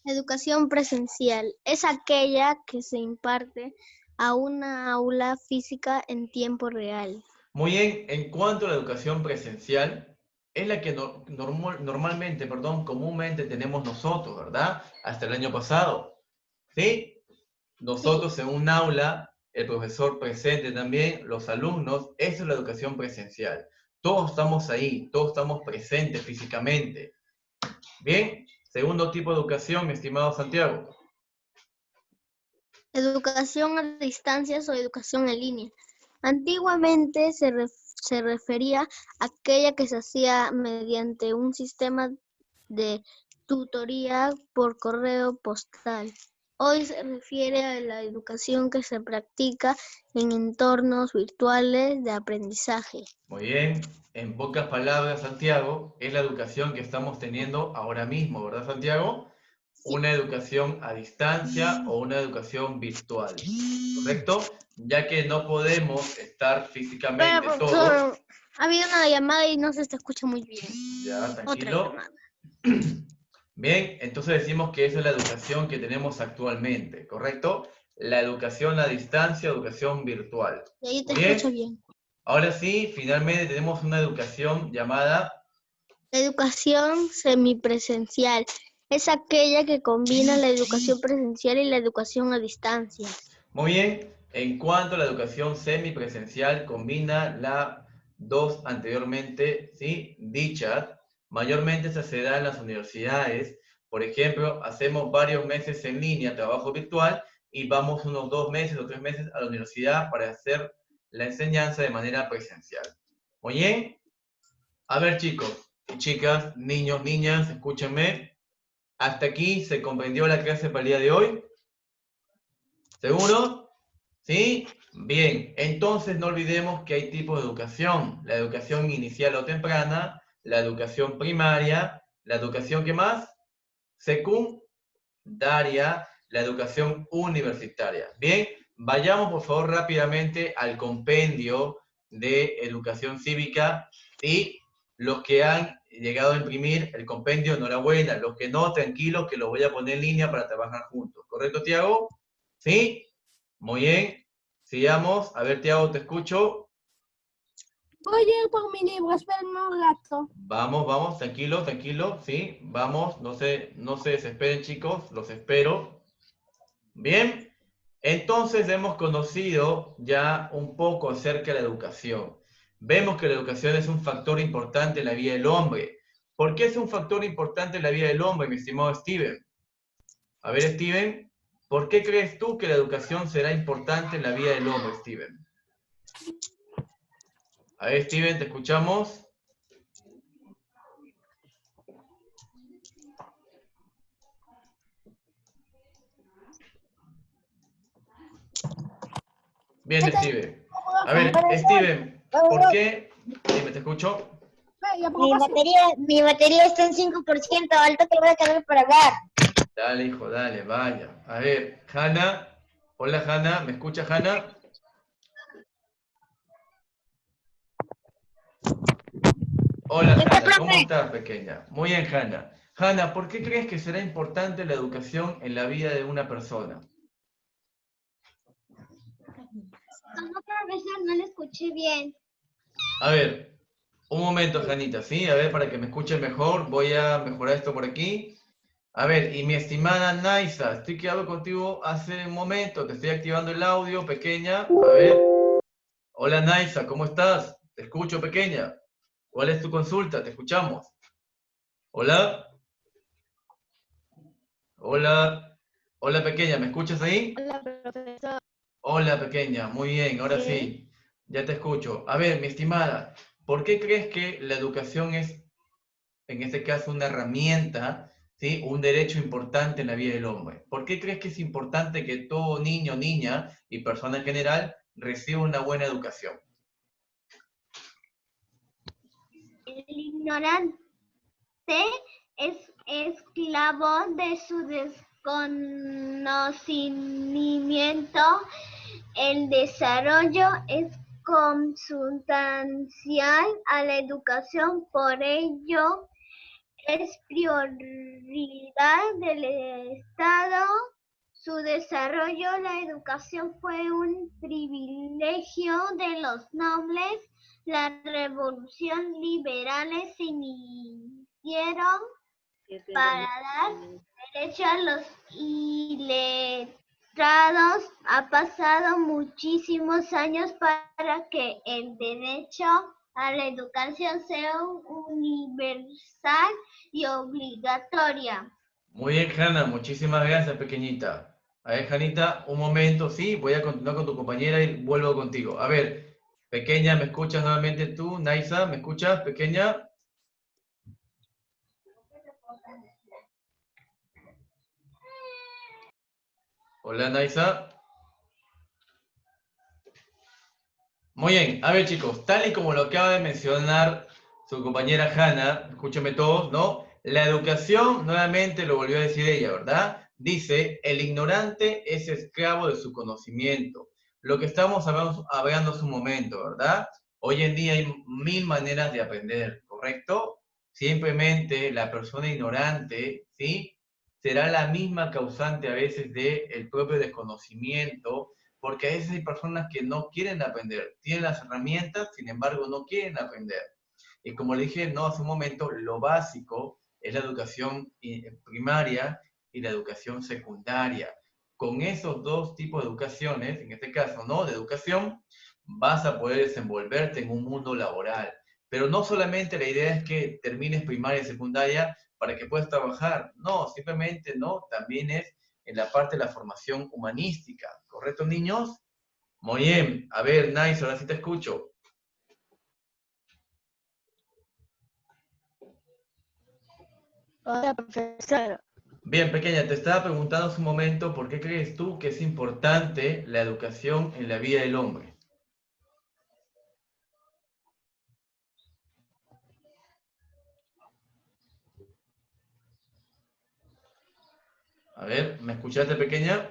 Educación presencial es aquella que se imparte a una aula física en tiempo real. Muy bien, en cuanto a la educación presencial, es la que normalmente, comúnmente tenemos nosotros, ¿verdad? Hasta el año pasado, ¿sí? Nosotros en un aula, el profesor presente también, los alumnos, esa es la educación presencial. Todos estamos ahí, todos estamos presentes físicamente. Bien, segundo tipo de educación, mi estimado Santiago. Educación a distancias o educación en línea. Antiguamente se refería a aquella que se hacía mediante un sistema de tutoría por correo postal. Hoy se refiere a la educación que se practica en entornos virtuales de aprendizaje. Muy bien, en pocas palabras, Santiago, es la educación que estamos teniendo ahora mismo, ¿verdad, Santiago? Una educación a distancia o una educación virtual, ¿correcto? Ya que no podemos estar físicamente Pero, todos. profesor, ha habido una llamada y no se escucha muy bien. Ya, Otra tranquilo. llamada. Bien, entonces decimos que esa es la educación que tenemos actualmente, ¿correcto? La educación a distancia, educación virtual. Y ahí te Bien. escucho bien. Ahora sí, finalmente tenemos una educación llamada... Educación semipresencial es aquella que combina la educación presencial y la educación a distancia. Muy bien, en cuanto a la educación semipresencial, combina las dos anteriormente, ¿sí? Dichas. Mayormente se da en las universidades. Por ejemplo, hacemos varios meses en línea, trabajo virtual, y vamos unos 2 meses o 3 meses a la universidad para hacer la enseñanza de manera presencial. Muy bien. A ver, chicos y chicas, niños, niñas, escúchenme. ¿Hasta aquí se comprendió la clase para el día de hoy? ¿Seguro? ¿Sí? Bien, entonces no olvidemos que hay tipos de educación. La educación inicial o temprana, la educación primaria, la educación, ¿qué más? Secundaria, la educación universitaria. Bien, vayamos por favor rápidamente al compendio de educación cívica y los que han llegado a imprimir el compendio, enhorabuena. Los que no, tranquilos, que los voy a poner en línea para trabajar juntos. ¿Correcto, Tiago? ¿Sí? Muy bien. Sigamos. A ver, Tiago, te escucho. Voy a ir por mi libro, esperen un rato. Vamos, vamos, tranquilo, tranquilo, sí, vamos, no se desesperen, chicos, los espero. Bien, entonces hemos conocido ya un poco acerca de la educación. Vemos que la educación es un factor importante en la vida del hombre. ¿Por qué es un factor importante en la vida del hombre, mi estimado Steven? A ver, Steven, ¿por qué crees tú que la educación será importante en la vida del hombre, Steven? A ver, Steven, te escuchamos. Bien, Steven. A ver, Steven, ¿por qué? Dime, te escucho. Mi batería está en 5%, alto que voy a quedar para hablar. Dale, hijo, dale, vaya. A ver, Hanna. Hola, Hanna. ¿Me escucha, Hanna? Hola, Hanna. ¿Cómo estás, pequeña? Muy bien, Hanna. Hanna, ¿por qué crees que será importante la educación en la vida de una persona? No, profesor, no le escuché bien. A ver, un momento, Janita, ¿sí? A ver, para que me escuchen mejor, voy a mejorar esto por aquí. A ver, y mi estimada Naisa, estoy quedando contigo hace un momento, te estoy activando el audio, pequeña. A ver. Hola, Naisa, ¿cómo estás? Te escucho, pequeña. ¿Cuál es tu consulta? Te escuchamos. Hola. Hola. Hola, pequeña, ¿me escuchas ahí? Hola, profesor. Hola, pequeña, muy bien, ahora sí. Ya te escucho. A ver, mi estimada, ¿por qué crees que la educación es, en este caso, una herramienta, ¿sí? Un derecho importante en la vida del hombre? ¿Por qué crees que es importante que todo niño, niña y persona en general reciba una buena educación? El ignorante es esclavo de su desconocimiento. El desarrollo es consustancial a la educación, por ello es prioridad del Estado. Su desarrollo, la educación fue un privilegio de los nobles. Las revoluciones liberales se iniciaron para dar derecho a los iletrados. Ha pasado muchísimos años para que el derecho a la educación sea universal y obligatoria. Muy bien, Hanna, muchísimas gracias, pequeñita. A ver, Janita, un momento, sí, voy a continuar con tu compañera y vuelvo contigo. A ver, pequeña, ¿me escuchas nuevamente tú? Naisa, ¿me escuchas, pequeña? Hola, Naisa. Muy bien, a ver, chicos, tal y como lo acaba de mencionar su compañera Hanna, escúchenme todos, ¿no? La educación, nuevamente lo volvió a decir ella, ¿verdad? Dice, el ignorante es esclavo de su conocimiento. Lo que estamos hablando hace un momento, ¿verdad? Hoy en día hay 1000 maneras de aprender, ¿correcto? Simplemente la persona ignorante, ¿sí? Será la misma causante a veces del propio desconocimiento, porque a veces hay personas que no quieren aprender, tienen las herramientas, sin embargo no quieren aprender. Y como le dije no hace un momento, lo básico es la educación primaria y la educación secundaria. Con esos dos tipos de educaciones, en este caso, ¿no? De educación, vas a poder desenvolverte en un mundo laboral. Pero no solamente la idea es que termines primaria y secundaria para que puedas trabajar. No, simplemente no, también es en la parte de la formación humanística. ¿Correcto, niños? Muy bien. A ver, Nice, ahora sí te escucho. Hola, profesor. Bien, pequeña, te estaba preguntando hace un momento por qué crees tú que es importante la educación en la vida del hombre. A ver, ¿me escuchaste, pequeña?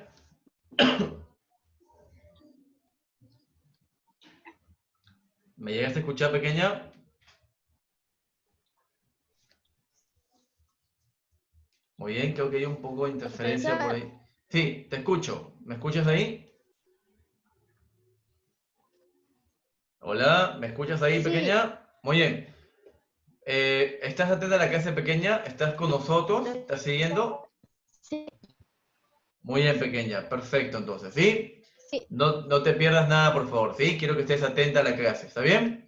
¿Me llegaste a escuchar, pequeña? Muy bien, creo que hay un poco de interferencia por ahí. Sí, te escucho. ¿Me escuchas ahí? Hola, ¿me escuchas ahí, pequeña? Muy bien. ¿Estás atenta a la clase, pequeña? ¿Estás con nosotros? ¿Estás siguiendo? Sí. Muy bien, pequeña. Perfecto, entonces, ¿sí? Sí. No te pierdas nada, por favor, ¿sí? Quiero que estés atenta a la clase, ¿está bien?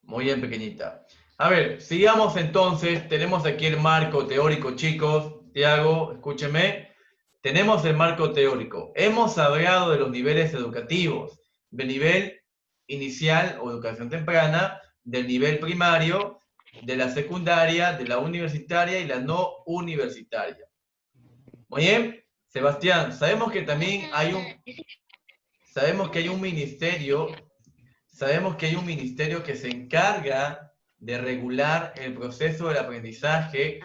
Muy bien, pequeñita. A ver, sigamos entonces. Tenemos aquí el marco teórico, chicos. Tiago, escúcheme. Tenemos el marco teórico. Hemos hablado de los niveles educativos, del nivel inicial o educación temprana, del nivel primario, de la secundaria, de la universitaria y la no universitaria. Muy bien, Sebastián, sabemos que también hay un ministerio. Sabemos que hay un ministerio que se encarga de regular el proceso del aprendizaje,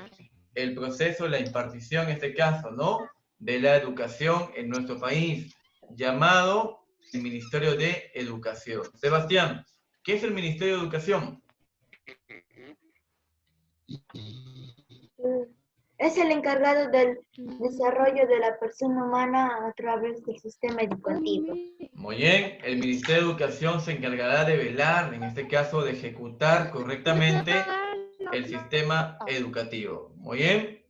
el proceso de la impartición, en este caso, ¿no? De la educación en nuestro país, llamado el Ministerio de Educación. Sebastián, ¿qué es el Ministerio de Educación? Es el encargado del desarrollo de la persona humana a través del sistema educativo. Muy bien, el Ministerio de Educación se encargará de velar, en este caso, de ejecutar correctamente el sistema educativo. Muy bien,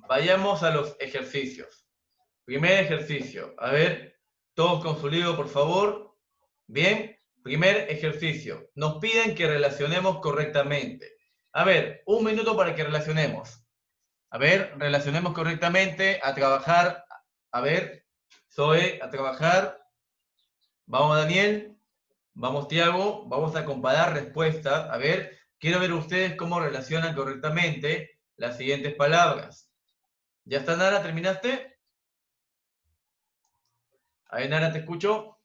vayamos a los ejercicios. Primer ejercicio, a ver, todos con su libro, por favor. Bien, primer ejercicio, nos piden que relacionemos correctamente. A ver, un minuto para que relacionemos. A ver, relacionemos correctamente, a trabajar. A ver, Zoe, a trabajar. Vamos, Daniel. Vamos, Tiago. Vamos a comparar respuestas. A ver, quiero ver ustedes cómo relacionan correctamente las siguientes palabras. ¿Ya está, Nara? ¿Terminaste? A ver, Nara, te escucho.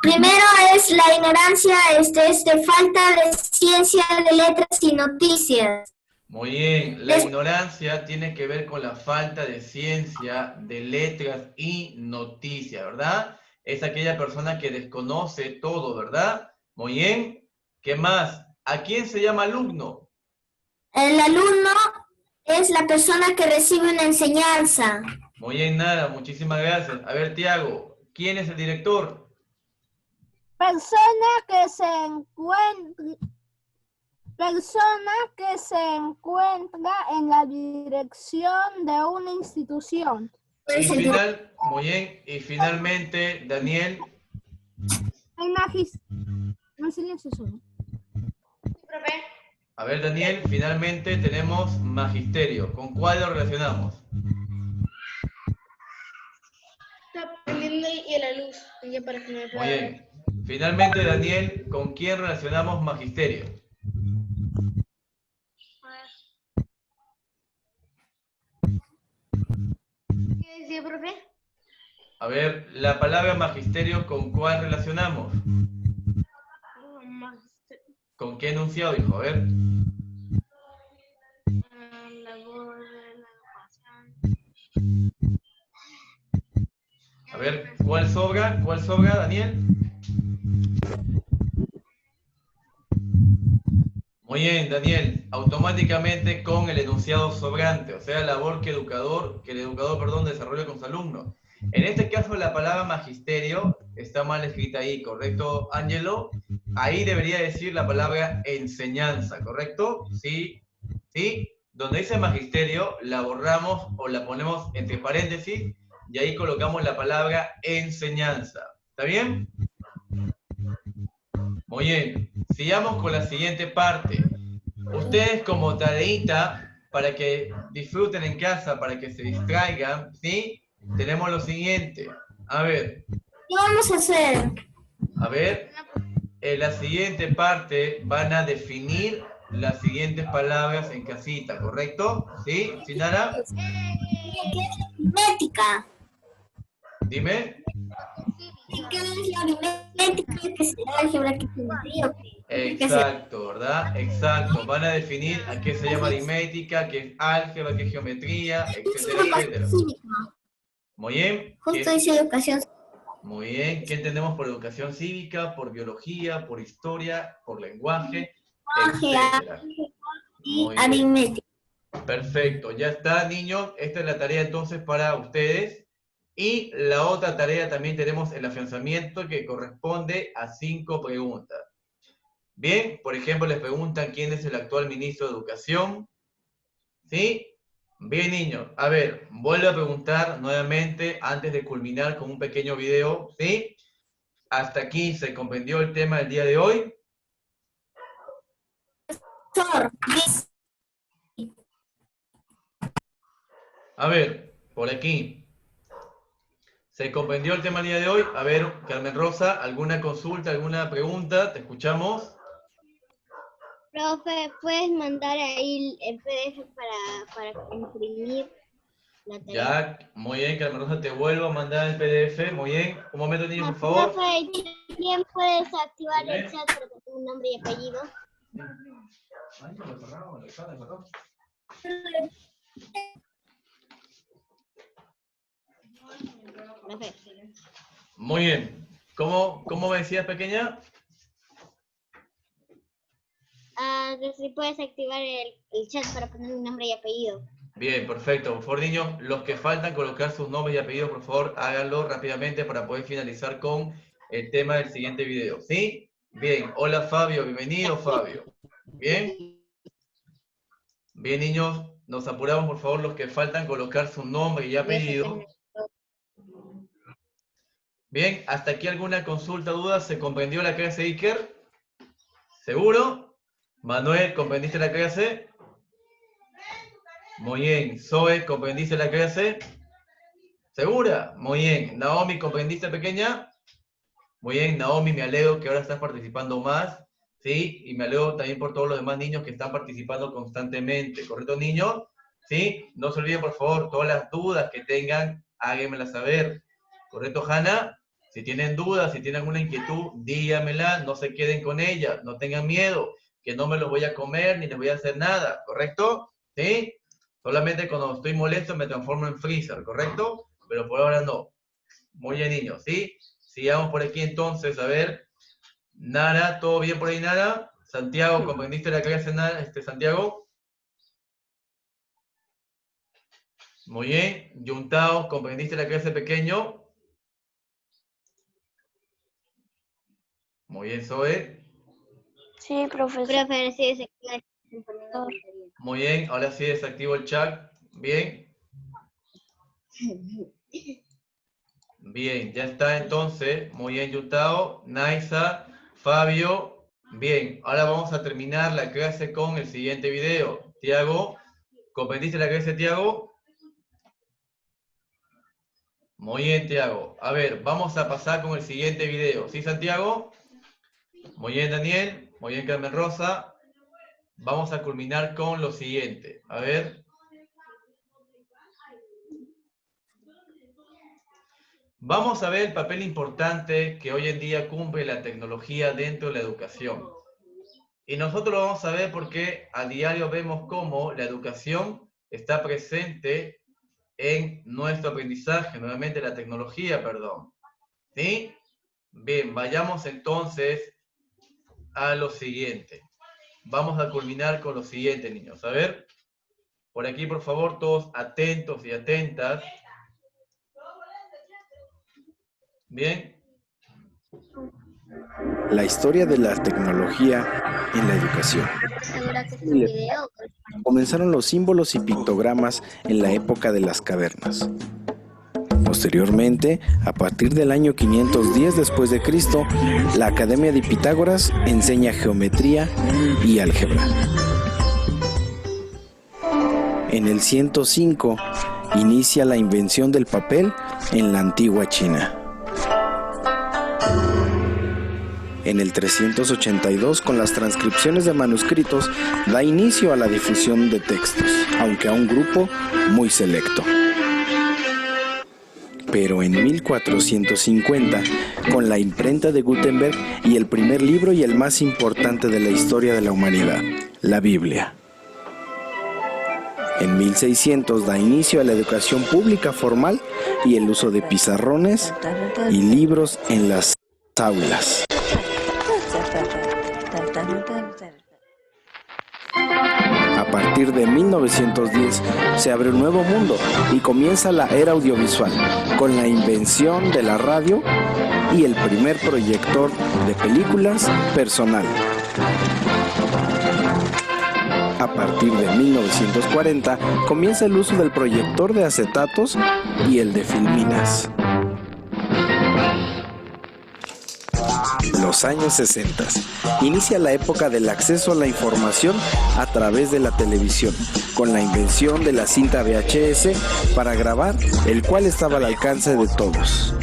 Primero es la ignorancia, falta de ciencia de letras y noticias. Muy bien, la ignorancia tiene que ver con la falta de ciencia, de letras y noticias, ¿verdad? Es aquella persona que desconoce todo, ¿verdad? Muy bien. ¿Qué más? ¿A quién se llama alumno? El alumno es la persona que recibe una enseñanza. Muy bien, Nara, muchísimas gracias. A ver, Tiago, ¿quién es el director? Persona que se encuentra en la dirección de una institución. Muy bien, y finalmente, Daniel. A ver, Daniel, finalmente tenemos magisterio. ¿Con cuál lo relacionamos? Y la luz. Para que me Muy bien. Finalmente, Daniel, ¿con quién relacionamos magisterio? ¿Qué decía, profe? A ver, la palabra magisterio, ¿con cuál relacionamos? ¿Con qué enunciado, hijo? A ver. A ver, ¿cuál sobra? ¿Cuál sobra, Daniel? Muy bien, Daniel. Automáticamente con el enunciado sobrante, o sea, labor que el educador, desarrolla con su alumno. En este caso, la palabra magisterio está mal escrita ahí, ¿correcto, Ángelo? Ahí debería decir la palabra enseñanza, ¿correcto? Sí, sí. Donde dice magisterio, la borramos o la ponemos entre paréntesis y ahí colocamos la palabra enseñanza. ¿Está bien? Muy bien. Sigamos con la siguiente parte. Ustedes como tareita, para que disfruten en casa, para que se distraigan, ¿sí? Tenemos lo siguiente. A ver. ¿Qué vamos a hacer? A ver. En la siguiente parte van a definir las siguientes palabras en casita, ¿correcto? ¿Sí? ¿Sí, Nara? Aritmética. Dime. ¿Qué es la aritmética? ¿Qué será álgebra? ¿Qué geometría? Exacto, ¿verdad? Exacto. Van a definir a qué se llama aritmética, qué es álgebra, qué es geometría, etcétera, etcétera. Muy bien. Justo dice educación. Muy bien. ¿Qué entendemos por educación cívica, por biología, por historia, por lenguaje, etcétera? Y Muy bien. aritmética. Perfecto. Ya está, niños. Esta es la tarea entonces para ustedes. Y la otra tarea también tenemos el afianzamiento que corresponde a 5 preguntas. Bien, por ejemplo, les preguntan quién es el actual ministro de Educación. ¿Sí? Bien, niños. A ver, vuelvo a preguntar nuevamente antes de culminar con un pequeño video. ¿Sí? ¿Hasta aquí se comprendió el tema del día de hoy? A ver, por aquí. ¿Se comprendió el tema del día de hoy? A ver, Carmen Rosa, ¿alguna consulta, alguna pregunta? ¿Te escuchamos? Profe, ¿puedes mandar ahí el PDF para imprimir la tarea? Ya, muy bien, Carmen Rosa, te vuelvo a mandar el PDF. Muy bien. Un momento, niños, por favor. Profe, ¿quién puedes activar el chat para que tenga un nombre y apellido? Profe. Muy bien. ¿Cómo me decías, pequeña? Que si puedes activar el chat para poner un nombre y apellido. Bien, perfecto. Por favor, niños, los que faltan colocar sus nombres y apellidos, por favor, háganlo rápidamente para poder finalizar con el tema del siguiente video. ¿Sí? Bien. Hola, Fabio. Bienvenido, Fabio. Bien. Bien, niños, nos apuramos, por favor, los que faltan colocar su nombre y apellido. Bien, ¿hasta aquí alguna consulta, duda? ¿Se comprendió la clase, Iker? ¿Seguro? Manuel, ¿comprendiste la clase? Muy bien. Zoe, ¿comprendiste la clase? ¿Segura? Muy bien. Naomi, ¿comprendiste, pequeña? Muy bien, Naomi, me alegro que ahora estás participando más, ¿sí? Y me alegro también por todos los demás niños que están participando constantemente, ¿correcto, niños? ¿Sí? No se olviden, por favor, todas las dudas que tengan, háganmelas saber. ¿Correcto, Hanna? Si tienen dudas, si tienen alguna inquietud, díganmela, no se queden con ella, no tengan miedo, que no me los voy a comer ni les voy a hacer nada, ¿correcto? ¿Sí? Solamente cuando estoy molesto me transformo en freezer, ¿correcto? Pero por ahora no. Muy bien, niños, ¿sí? Sigamos por aquí entonces, a ver. Nara, ¿todo bien por ahí, Nara? Santiago, ¿comprendiste la clase, Santiago? Muy bien. Yuntao, ¿comprendiste la clase, pequeño? Muy bien, Zoe. Sí, profesor. Profe, sí, se queda. Muy bien, ahora sí desactivo el chat. Bien. Bien, ya está entonces. Muy bien, Yutao, Naisa, Fabio. Bien, ahora vamos a terminar la clase con el siguiente video. Tiago, ¿comprendiste la clase, Tiago? Muy bien, Tiago. A ver, vamos a pasar con el siguiente video. ¿Sí, Santiago? Muy bien, Daniel. Muy bien, Carmen Rosa. Vamos a culminar con lo siguiente. A ver. Vamos a ver el papel importante que hoy en día cumple la tecnología dentro de la educación. Y nosotros lo vamos a ver porque a diario vemos cómo la educación está presente en nuestro aprendizaje, nuevamente la tecnología, perdón. ¿Sí? Bien, vayamos entonces a lo siguiente. Vamos a culminar con lo siguiente, niños. A ver, por aquí, por favor, todos atentos y atentas. Bien. La historia de la tecnología en la educación. Comenzaron los símbolos y pictogramas en la época de las cavernas. Posteriormente, a partir del año 510 después de Cristo, la Academia de Pitágoras enseña geometría y álgebra. En el 105 inicia la invención del papel en la antigua China. En el 382, con las transcripciones de manuscritos, da inicio a la difusión de textos, aunque a un grupo muy selecto. Pero en 1450, con la imprenta de Gutenberg y el primer libro y el más importante de la historia de la humanidad, la Biblia. En 1600 da inicio a la educación pública formal y el uso de pizarrones y libros en las aulas. A partir de 1910 se abre un nuevo mundo y comienza la era audiovisual, con la invención de la radio y el primer proyector de películas personal. A partir de 1940 comienza el uso del proyector de acetatos y el de filminas. Los años 60. Inicia la época del acceso a la información a través de la televisión, con la invención de la cinta VHS para grabar, el cual estaba al alcance de todos.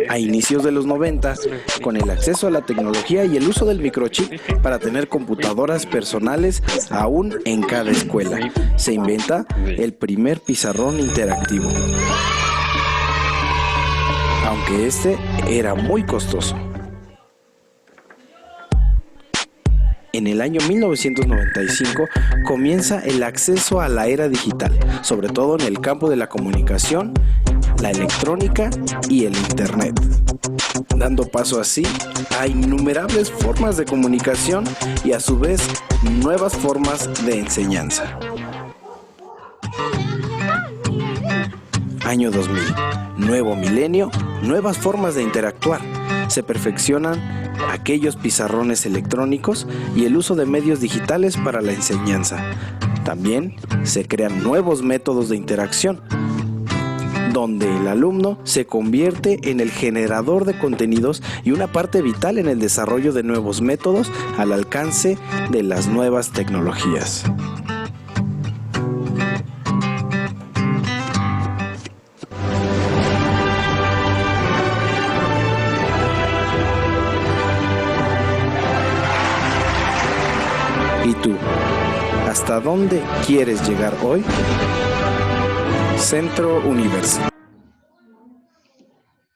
A inicios de los 90, con el acceso a la tecnología y el uso del microchip para tener computadoras personales aún en cada escuela, se inventa el primer pizarrón interactivo, aunque este era muy costoso. En el año 1995 comienza el acceso a la era digital, sobre todo en el campo de la comunicación, la electrónica y el internet, dando paso así a innumerables formas de comunicación y a su vez nuevas formas de enseñanza. Año 2000, nuevo milenio, nuevas formas de interactuar. Se perfeccionan aquellos pizarrones electrónicos y el uso de medios digitales para la enseñanza. También se crean nuevos métodos de interacción, donde el alumno se convierte en el generador de contenidos y una parte vital en el desarrollo de nuevos métodos al alcance de las nuevas tecnologías. ¿Y tú? ¿Hasta dónde quieres llegar hoy? Centro Universitario.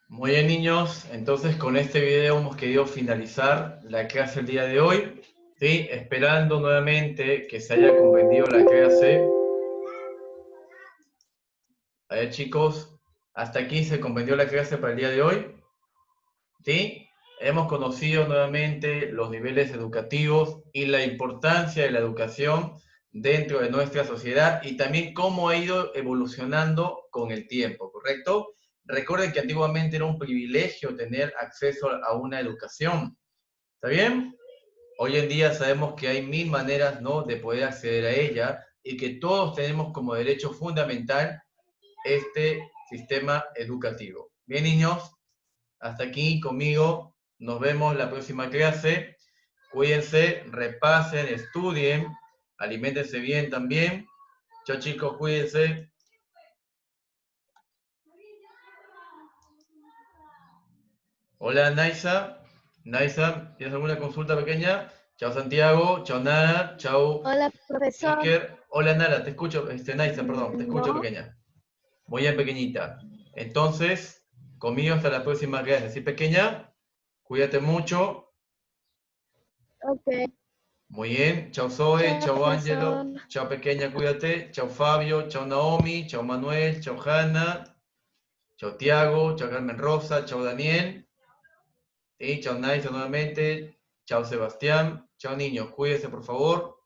Muy bien, niños, entonces con este video hemos querido finalizar la clase el día de hoy, ¿sí? Esperando nuevamente que se haya comprendido la clase. A ver, chicos, hasta aquí se comprendió la clase para el día de hoy, ¿sí? Hemos conocido nuevamente los niveles educativos y la importancia de la educación dentro de nuestra sociedad y también cómo ha ido evolucionando con el tiempo, ¿correcto? Recuerden que antiguamente era un privilegio tener acceso a una educación, ¿está bien? Hoy en día sabemos que hay 1000 maneras, ¿no?, de poder acceder a ella y que todos tenemos como derecho fundamental este sistema educativo. Bien, niños, hasta aquí conmigo. Nos vemos la próxima clase. Cuídense, repasen, estudien, aliméntense bien también. Chao, chicos, cuídense. Hola, Naisa. Naisa, ¿tienes alguna consulta pequeña? Chao, Santiago. Chao, Nara. Chao. Hola, profesor. Iker. Hola, Nara, te escucho. Naisa, perdón, te escucho pequeña. Muy bien, pequeñita. Entonces, conmigo hasta la próxima clase. ¿Sí, pequeña? Cuídate mucho. Ok. Muy bien. Chao, Zoe. Chao, Chao, Ángelo. profesor. Chao, pequeña, cuídate. Chao, Fabio. Chao, Naomi. Chao, Manuel. Chao, Hanna. Chao, Tiago. Chao, Carmen Rosa. Chao, Daniel. Y chao, Naisa nuevamente. Chao, Sebastián. Chao, niños. Cuídense, por favor.